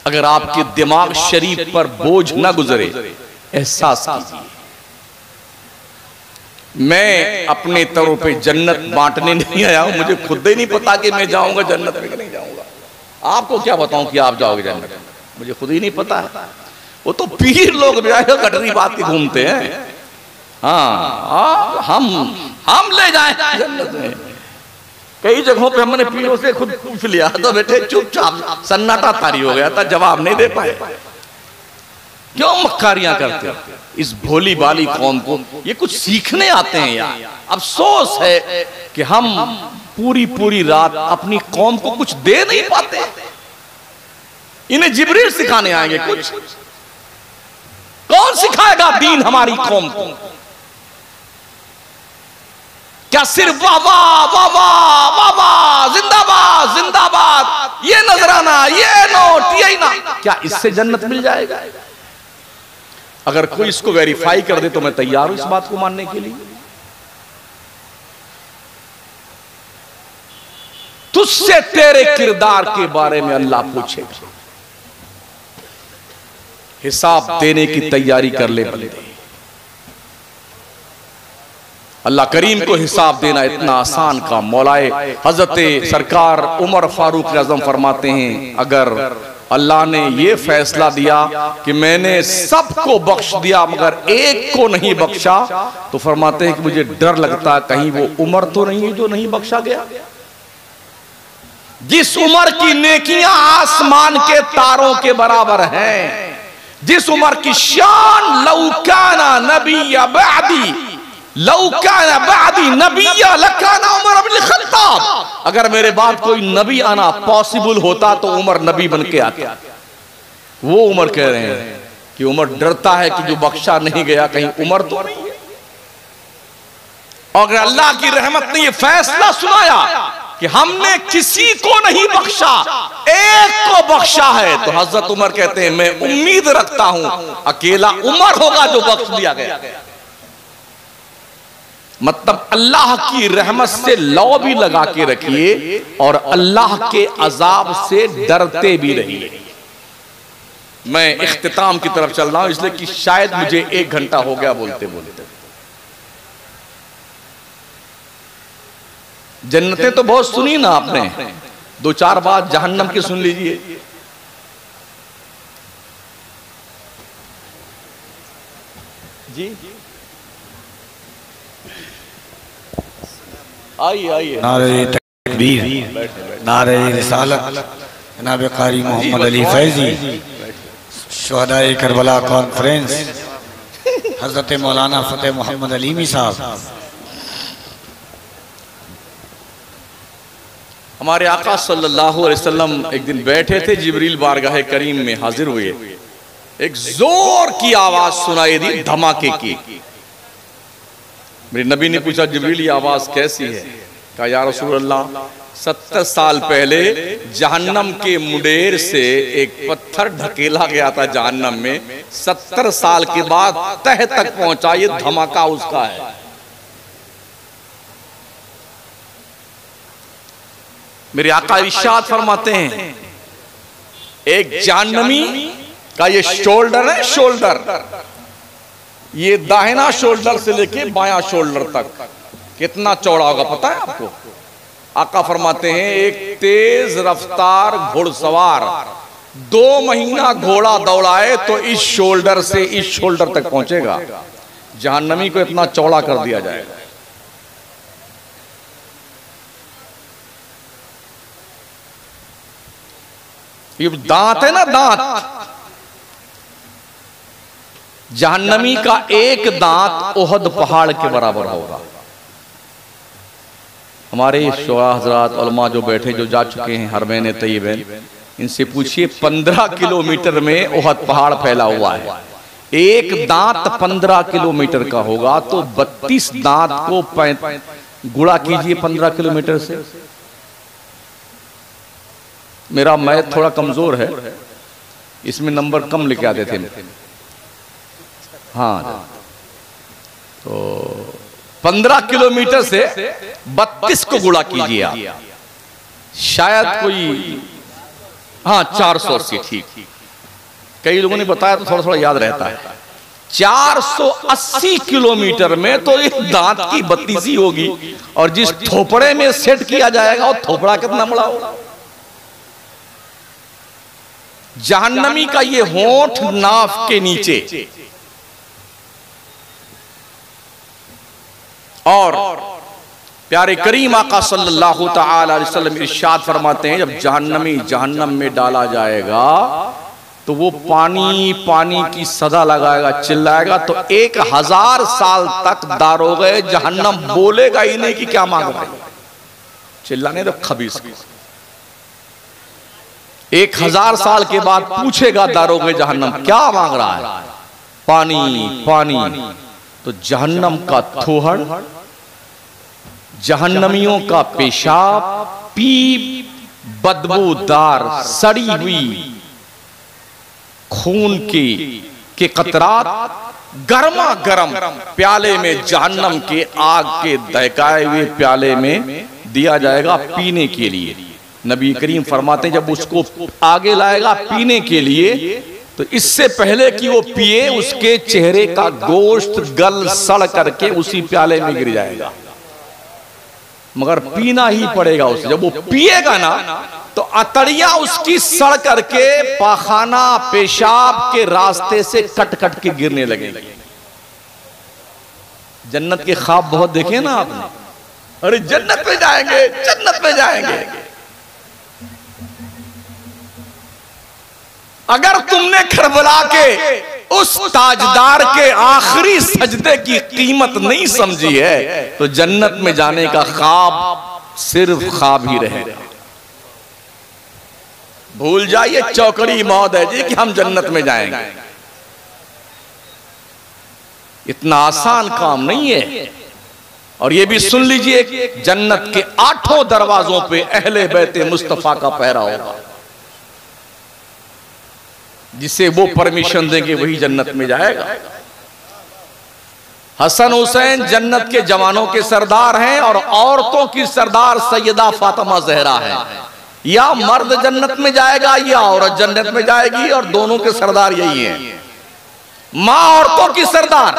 अगर आपके दिमाग शरीफ पर बोझ ना गुजरे, एहसास कीजिए। मैं अपने तौर पे जन्नत बांटने नहीं आया हूं, मुझे खुद ही नहीं पता कि मैं जाऊंगा जन्नत में कि नहीं जाऊंगा। आपको क्या बताऊं कि आप जाओगे जन्नत, मुझे खुद ही नहीं पता है। वो तो पीर लोग कटरी बात की घूमते हैं। हाँ, हम ले जाए जन्नत में। कई जगहों पे हमने पीरों से खुद पूछ लिया तो बेटे चुपचाप सन्नाटा तारी हो गया था, जवाब नहीं दे पाए। क्यों मक्कारियां करते हो इस भोली बाली कौम को? ये कुछ सीखने आते हैं यार। अफसोस है कि हम पूरी रात अपनी कौम को कुछ दे नहीं पाते। इन्हें जिब्रील सिखाने आएंगे कुछ? कौन सिखाएगा दीन हमारी कौम को? क्या सिर्फ वाह वाह वाह वाह वाह वाह जिंदाबाद जिंदाबाद, ये नजराना, ये नोट, ये ना, क्या इससे जन्नत मिल जाएगा? अगर कोई इसको वेरीफाई कर दे तो मैं तैयार हूं इस बात को मानने के लिए। तुझसे तेरे किरदार के बारे में अल्लाह पूछेगा, हिसाब देने की तैयारी कर ले बंदे। अल्लाह करीम को हिसाब देना इतना आसान काम। मौलाए हजरत सरकार उमर फारूक आज़म फरमाते हैं, अगर अल्लाह ने ये फैसला दिया कि मैंने सबको बख्श दिया मगर एक को नहीं बख्शा, तो फरमाते हैं कि मुझे डर लगता है कहीं वो उमर तो नहीं है जो नहीं बख्शा गया। जिस उमर की नेकियां आसमान के तारों के बराबर हैं, जिस उमर की शान लौकाना नबिया बादी, लौकाना बादी नबिया लकाना उमर इब्न खत्ताब, अगर मेरे बाद कोई नबी आना पॉसिबल होता तो उमर नबी बन के आता। वो उमर कह रहे हैं कि उमर डरता है कि जो बख्शा नहीं गया कहीं उमर तो नहीं है। और अगर अल्लाह की रहमत ने ये फैसला सुनाया कि हमने किसी को नहीं बख्शा, एक को बख्शा है, तो हजरत उमर कहते हैं मैं उम्मीद रखता हूं अकेला उमर होगा जो बख्श दिया गया। मतलब अल्लाह की रहमत से लौ भी लगा के रखिए और अल्लाह के अजाब से डरते भी रहिए। मैं इख्तिताम की तरफ चल रहा हूं इसलिए कि शायद मुझे 1 घंटा हो गया बोलते बोलते। जन्नतें तो बहुत सुनी ना आपने, 2-4 बात जहन्नम की सुन लीजिए। जी आइए। नारे तकबीर, नारे रिसालत, जनाब कारी मोहम्मद अली फैजी, शुहदाए करबला कॉन्फ्रेंस, हजरत मौलाना फतेह मोहम्मद अलीमी साहब। हमारे आका सल्लल्लाहु अलैहि वसल्लम एक दिन बैठे थे, जिब्रील बारगाह करीम में हाजिर हुए। एक जोर की आवाज सुनाई दी, धमाके की। मेरे नबी ने पूछा, जिब्रील ये आवाज कैसी है? कहा, या रसूल अल्लाह, 70 साल पहले जहन्नम के मुंडेर से एक पत्थर ढकेला गया था जहन्नम में, 70 साल के बाद तह तक पहुंचा, ये धमाका उसका है। मेरे आका इरशाद फरमाते हैं, एक जहन्नमी का ये शोल्डर है, शोल्डर, ये दाहिना शोल्डर से लेके बायां शोल्डर तक कितना चौड़ा होगा पता है आपको? आका फरमाते हैं एक तेज रफ्तार घुड़सवार 2 महीना घोड़ा दौड़ाए तो इस शोल्डर से इस शोल्डर तक पहुंचेगा, जहन्नमी को इतना चौड़ा कर दिया जाएगा। ये दांत है ना, दांत, जहन्नमी का एक दांत ओहद पहाड़ के बराबर होगा। हमारे शोरा हजरात उलमा जो बैठे, जो जा चुके हैं हरमैन तय्यबैन, इनसे पूछिए 15 किलोमीटर में ओहद पहाड़ फैला हुआ है। एक दांत 15 किलोमीटर का होगा तो 32 दांत को गुणा कीजिए 15 किलोमीटर से। मेरा मैथ थोड़ा कमजोर है, इसमें नंबर कम लेके आते थे। हाँ, तो 15 किलोमीटर से 32 को गुणा कीजिए आप, शायद कोई, हाँ 480, ठीक। कई लोगों ने बताया तो थोड़ा थोड़ा याद रहता है। 480 किलोमीटर में तो एक दांत की 32 होगी, और जिस थोपड़े में सेट किया जाएगा वो थोपड़ा कितना बड़ा होगा। जहन्नमी का ये होंठ नाफ के नीचे, और प्यारे करीम आका सल्लल्लाहु तआला अलैहि वसल्लम इरशाद फरमाते हैं जब जहन्नमी जहन्नम में डाला जाएगा तो वो पानी पानी की सदा लगाएगा, चिल्लाएगा, तो 1000 साल तक दारोगे जहन्नम बोलेगा ही नहीं कि क्या मांग रहा है। चिल्लाने तो खबीस को 1000 साल के बाद पूछेगा दारोगे जहन्नम क्या मांग रहा है, पानी पानी। तो जहन्नम का थोहड़, जहन्नमियों का पेशाब, पीप, बदबूदार सड़ी हुई खून के कतरात गर्मा गर्म प्याले में, जहन्नम के आग के दहकाए हुए प्याले में दिया जाएगा पीने के लिए। नबी करीम फरमाते हैं जब उसको आगे लाएगा पीने के लिए, तो इससे पहले कि वो पिए उसके चेहरे का गोश्त गल सड़ करके उसी प्याले में गिर जाएगा, मगर पीना ही पड़ेगा उसे। जब वो पिएगा ना तो अतड़ियां उसकी सड़ करके पाखाना पेशाब के रास्ते से कट कट के गिरने लगेगी। जन्नत के ख्वाब बहुत देखे ना आपने, अरे जन्नत में जाएंगे, जन्नत में जाएंगे। अगर तुमने करबला के उस ताजदार के आखिरी सजदे की कीमत नहीं समझी है तो जन्नत में जाने का ख्वाब सिर्फ ख्वाब ही रहेगा। भूल जाइए चौकड़ी मौत है जी कि हम जन्नत में जाएंगे, इतना आसान काम नहीं है। और ये भी सुन लीजिए जन्नत के 8 दरवाजों पे अहले बैते मुस्तफा का पहरा होगा, जिसे वो परमिशन देंगे वही जन्नत में जाएगा। हसन हुसैन जन्नत के जवानों के सरदार हैं और औरतों की सरदार सैयदा फातिमा जहरा है। या मर्द जन्नत में जाएगा या औरत जन्नत में जाएगी, और दोनों के सरदार यही हैं। मां औरतों की सरदार,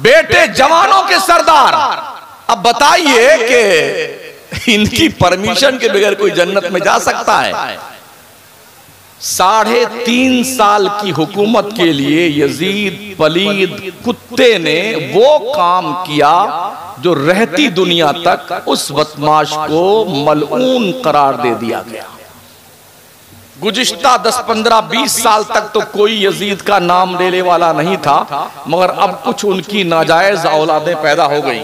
बेटे जवानों के सरदार। अब बताइए कि इनकी परमिशन के बगैर कोई जन्नत में जा सकता है? 3.5 साल की हुकूमत के लिए यजीद पलीद कुत्ते ने वो काम किया जो रहती दुनिया तक उस बदमाश को मलऊन करार दे दिया गया। गुज़िश्ता 10, 15, 20 साल तक तो कोई यजीद का नाम लेने वाला नहीं था, मगर अब कुछ उनकी नाजायज औलादें पैदा हो गई।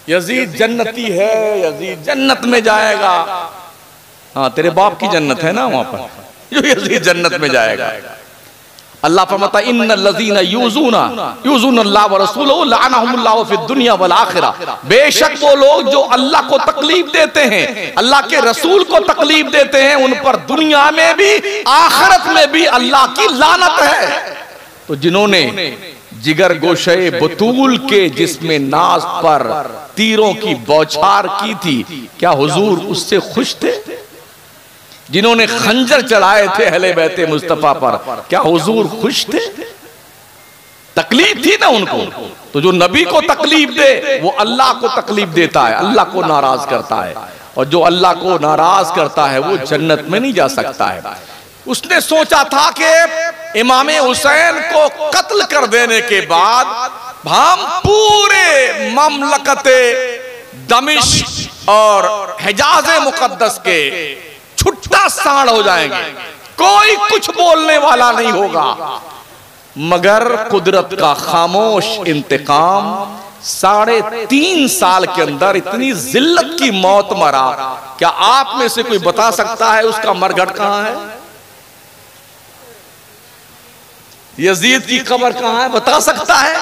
यजीद जन्नती है, यजीद जन्नत में जाएगा। हाँ, तेरे बाप की जन्नत है ना वहां पर, जो यजीद जन्नत में जाएगा। अल्लाह फरमाता है इन्नल लज़ीना यूज़ूना अल्लाह व रसूलहु लअनहुमुल्लाहु फिद दुनिया वल आखिरा। बेशक वो लोग जो अल्लाह को तकलीफ देते हैं, अल्लाह के रसूल को तकलीफ देते हैं, उन पर दुनिया में भी आखिरत में भी अल्लाह की लानत है। तो जिन्होंने जिगर गोशे बतूल के जिसमें नाज पर तीरों की बौछार की थी, क्या हुजूर उससे खुश थे? जिन्होंने खंजर चलाए थे अहले बैते मुस्तफा पर, क्या हुजूर खुश थे? तकलीफ थी ना उनको। तो जो नबी को तकलीफ दे वो अल्लाह को तकलीफ देता है, अल्लाह को नाराज करता है, और जो अल्लाह को नाराज करता है वो जन्नत में नहीं जा सकता है। उसने सोचा था कि इमाम हुसैन को कत्ल कर देने के बाद हम पूरे ममलकते दमिश्क और हिजाज मुकद्दस के छुट्टा साड़ हो जाएंगे, कोई कुछ बोलने वाला नहीं होगा। मगर कुदरत का खामोश इंतकाम 3.5 साल के अंदर इतनी जिल्लत की मौत मरा। क्या आप में से कोई बता सकता है उसका मरघट कहां है? यजीद की कब्र कहां है? बता सकता है?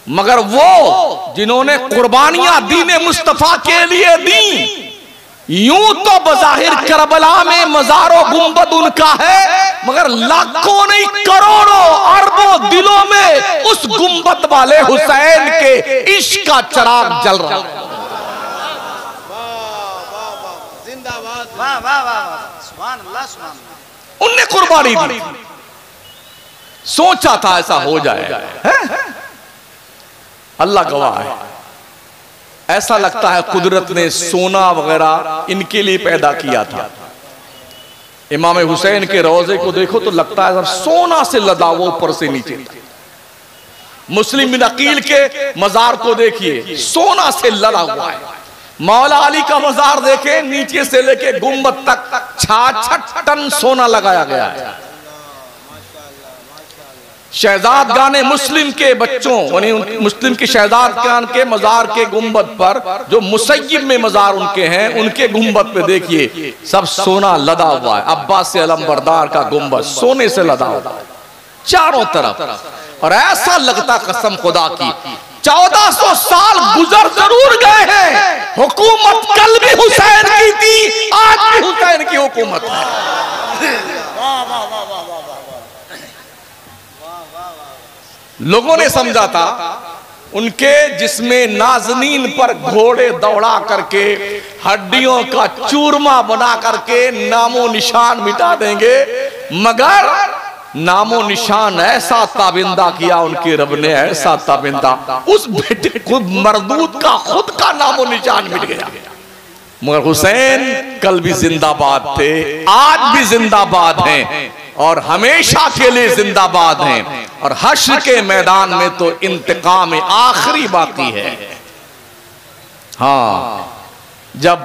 मगर वो जिन्होंने कुर्बानियां दीन मुस्तफा के लिए दी, यूं तो बज़ाहिर करबला में मज़ारो गुंबद उनका है, मगर लाखों नहीं करोड़ों अरबों दिलों में उस गुंबद वाले हुसैन के इश्क का चिराग जल रहा है। उनने कुर्बानी दी, सोचा था ऐसा हो जाएगा। अल्लाह गवाह है, ऐसा लगता है कुदरत ने सोना वगैरह इनके लिए पैदा किया था। इमाम हुसैन के रोजे को देखो तो लगता है सोना से लदा वो ऊपर से नीचे। मुस्लिम बिन अकील के मजार को देखिए, सोना से लदा हुआ है। मौला अली का मजार देखे, नीचे से लेके गुंबद तक 66 टन सोना लगाया गया है। शहजाद गाने मुस्लिम के बच्चों, मुस्लिम के शहजाद खान के मजार के गुंबद पर, जो मुसय्यिब में मजार उनके हैं, उनके गुंबद पे देखिए सब सोना लदा हुआ है। अब्बास अलमबरदार का गुंबद सोने से लदा हुआ है चारों तरफ। और ऐसा लगता कसम खुदा की 1400 साल गुजर जरूर गए हैं, हुकूमत कल भी हुसैन की थी, आज भी हुसैन की हुकूमत है। लोगों ने समझा था उनके जिसमें नाज़नीन पर घोड़े दौड़ा करके हड्डियों का चूरमा बना करके नामो निशान मिटा देंगे, मगर नामो निशान ऐसा ताबिंदा किया उनके रब ने, ऐसा ताबिंदा, उस बेटे खुद मरदूद का खुद का नामो निशान मिट गया। मगर हुसैन कल भी जिंदाबाद थे, आज भी जिंदाबाद हैं और हमेशा के लिए जिंदाबाद हैं। और हश्र के मैदान में तो इंतकाम आखिरी बाकी है। हाँ, जब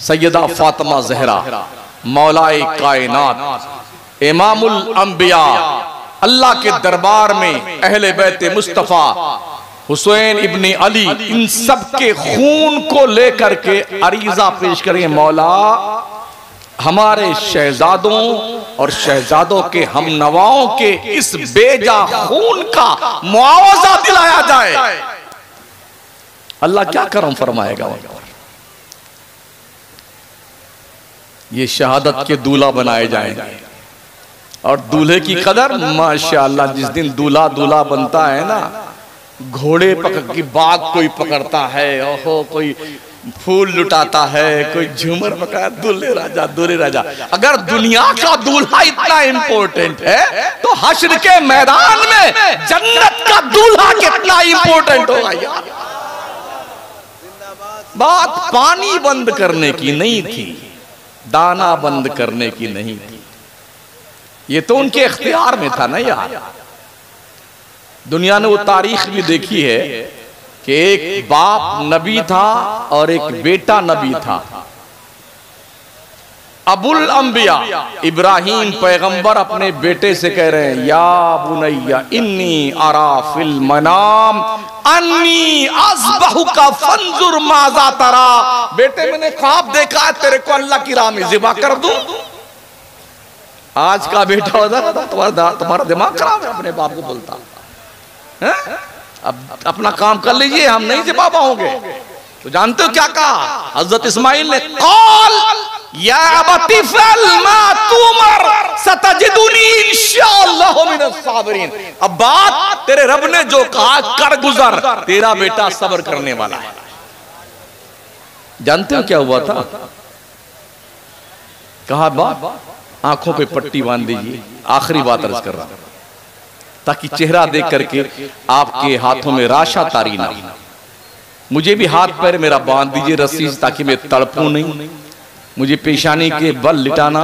सैयदा फातिमा ज़हरा मौलाए कायनात इमामुल अंबिया अल्लाह के दरबार में अहले बैत मुस्तफ़ा हुसैन इब्ने अली इन सब के खून को लेकर के अरीजा पेश करें, मौला हमारे शहजादों और शहजादों के हम नवाओं के इस बेजा खून का मुआवजा दिलाया जाए। अल्लाह क्या करम फरमाएगा? ये शहादत के दूल्हा बनाए जाएंगे और दूल्हे की कदर माशाअल्लाह, जिस दिन दूल्हा दूल्हा बनता है ना, घोड़े पकड़ की बाग कोई पकड़ता है, ओहो कोई फूल लुटाता है, कोई झूमर पकड़ा, दूल्हे राजा दूल्हे राजा। अगर दुनिया का दूल्हा इतना इंपॉर्टेंट है तो हश्र के मैदान में जन्नत का दूल्हा कितना इंपॉर्टेंट होगा यार। बात पानी बंद करने की नहीं थी, दाना बंद करने की नहीं थी, ये तो उनके इख्तियार में था ना यार। दुनिया ने वो तारीख भी देखी है कि एक बाप नबी था और एक बेटा नबी था। अबुल अंबिया इब्राहिम पैगंबर अपने बेटे से कह रहे हैं, या बुनैया इन्नी अरा फिल मनाम अन्नी अज़बहुका फंजुर माज़ा तरा। बेटे मैंने ख्वाब देखा है तेरे को अल्लाह की राह में ज़िबा कर दूं। आज का बेटा होता ना तुम्हारा दिमाग खराब है, अपने बाप को बोलता है? अब अपना काम कर लीजिए, हम नहीं ज़िबा पाओगे। तो जानते हो क्या कहा हजरत इस्माइल ने? कौल या अबती फअल मा तुमर सतजिदुनी इंशाअल्लाह मिनस साबिरीन। अब बात तेरे रब ने जो कहा कर गुजर, तेरा बेटा सब्र करने वाला है। जानते हो क्या हुआ था? कहा बाप आंखों पे पट्टी बांध दीजिए, आखिरी बात अर्ज कर रहा। ताकि चेहरा देख करके आपके हाथों में राशा तारी ना। मुझे भी हाथ पैर मेरा बांध दीजिए रस्सी से, ताकि मैं तड़पूं नहीं। मुझे पेशानी के बल लिटाना,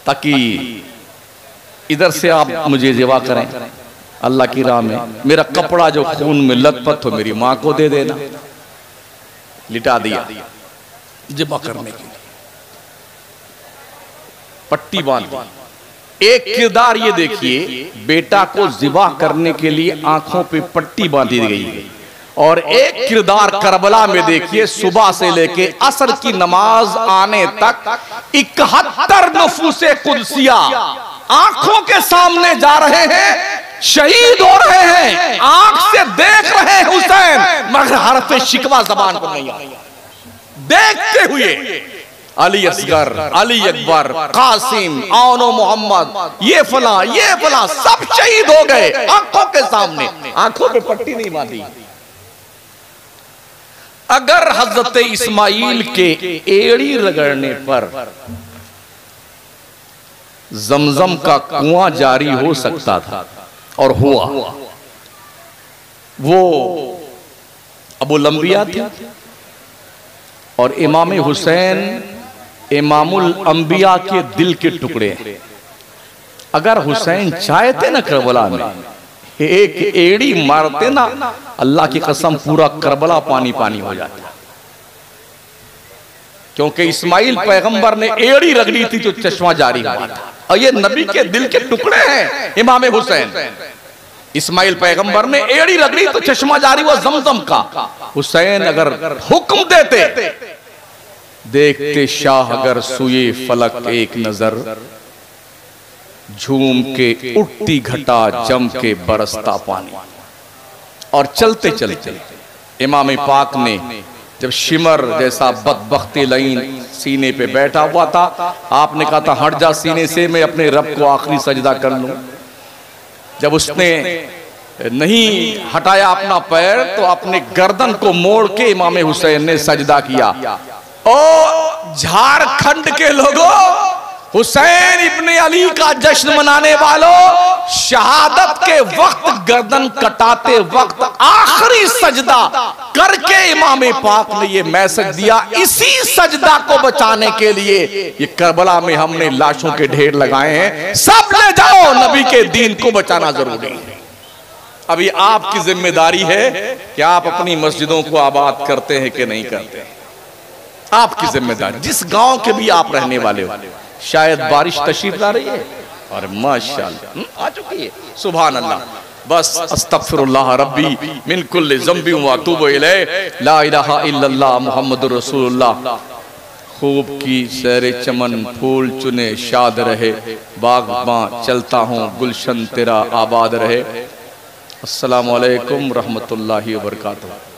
ताकि इधर से आप मुझे ज़िबा करें अल्लाह की राह में। मेरा कपड़ा जो खून में लथपथ हो मेरी माँ को दे देना। लिटा दिया ज़िबा करने के लिए, पट्टी बांध दी। एक किरदार ये देखिए, बेटा को ज़िबा करने के लिए आंखों पे पट्टी बांधी गई है। और एक किरदार करबला में देखिए, सुबह से लेके असर की नमाज आने तक 71 नफूसे कुदसिया आंखों के सामने जा रहे हैं, शहीद हो रहे हैं, आंख से देख रहे हैं हुसैन, मगर हरफ शिकवा जबान पर नहीं आया। देखते हुए अली असगर, अली अकबर, कासिम, आनो मोहम्मद, ये फला सब शहीद हो गए आंखों के सामने, आंखों पे पट्टी नहीं बांधी। अगर हजरत इस्माइल के एड़ी रगड़ने पर जमजम का कुआं जारी हो सकता था, और हुआ, वो अबुल अंबिया थे और इमाम हुसैन इमामुल अंबिया के दिल के टुकड़े। अगर हुसैन चाहते ना करबला में एक एड़ी मारते ना, अल्लाह की कसम पूरा करबला पानी पानी हो जाता। क्योंकि इस्माइल पैगंबर ने एड़ी रगड़ी थी तो चश्मा जारी हुआ था, और ये नबी के दिल के टुकड़े हैं इमाम हुसैन। इस्माइल पैगंबर ने एड़ी रगड़ी तो चश्मा जारी हुआ जमजम का। हुसैन अगर हुक्म देते, देखते शाह अगर सुए फलक एक नजर, झूम के उठती घटा जम के बरसता पानी। और चलते चलते इमाम पाक ने जब शिमर जैसा बदबख्ती लाइन सीने पे बैठा हुआ था, आपने कहा था हट जा सीने से, मैं अपने रब को आखिरी सजदा कर लूं। जब उसने नहीं हटाया अपना पैर, तो अपने गर्दन को मोड़ के इमाम हुसैन ने सजदा किया। ओ झारखंड के लोगों, हुसैन इब्ने अली का जश्न मनाने वालों, शहादत के वक्त गर्दन कटाते वक्त आखिरी सजदा करके इमाम पाक ने ये मैसेज दिया, इसी सजदा को बचाने के लिए ये करबला में हमने लाशों के ढेर लगाए हैं, सब ले जाओ, नबी के दीन को बचाना जरूरी है। अभी आपकी जिम्मेदारी है कि आप अपनी मस्जिदों को आबाद करते हैं कि नहीं करते। आपकी जिम्मेदारी, जिस गांव के भी आप रहने वाले हो। शायद बारिश तशरीफ ला रही है और माशाअल्लाह आ चुकी है, सुभान अल्लाह। बस अस्तगफिरुल्लाह रब्बी मिन कुल्लि ज़ंबि व अतूबु इलैहि, ला इलाहा इल्लल्लाह मुहम्मदुर रसूलुल्लाह। खूब की सैरे चमन, फूल चुने शाद रहे, बाग़बां चलता हूँ गुलशन तेरा आबाद रहे। अस्सलामु अलैकुम रहमतुल्लाहि व बरकातुहू।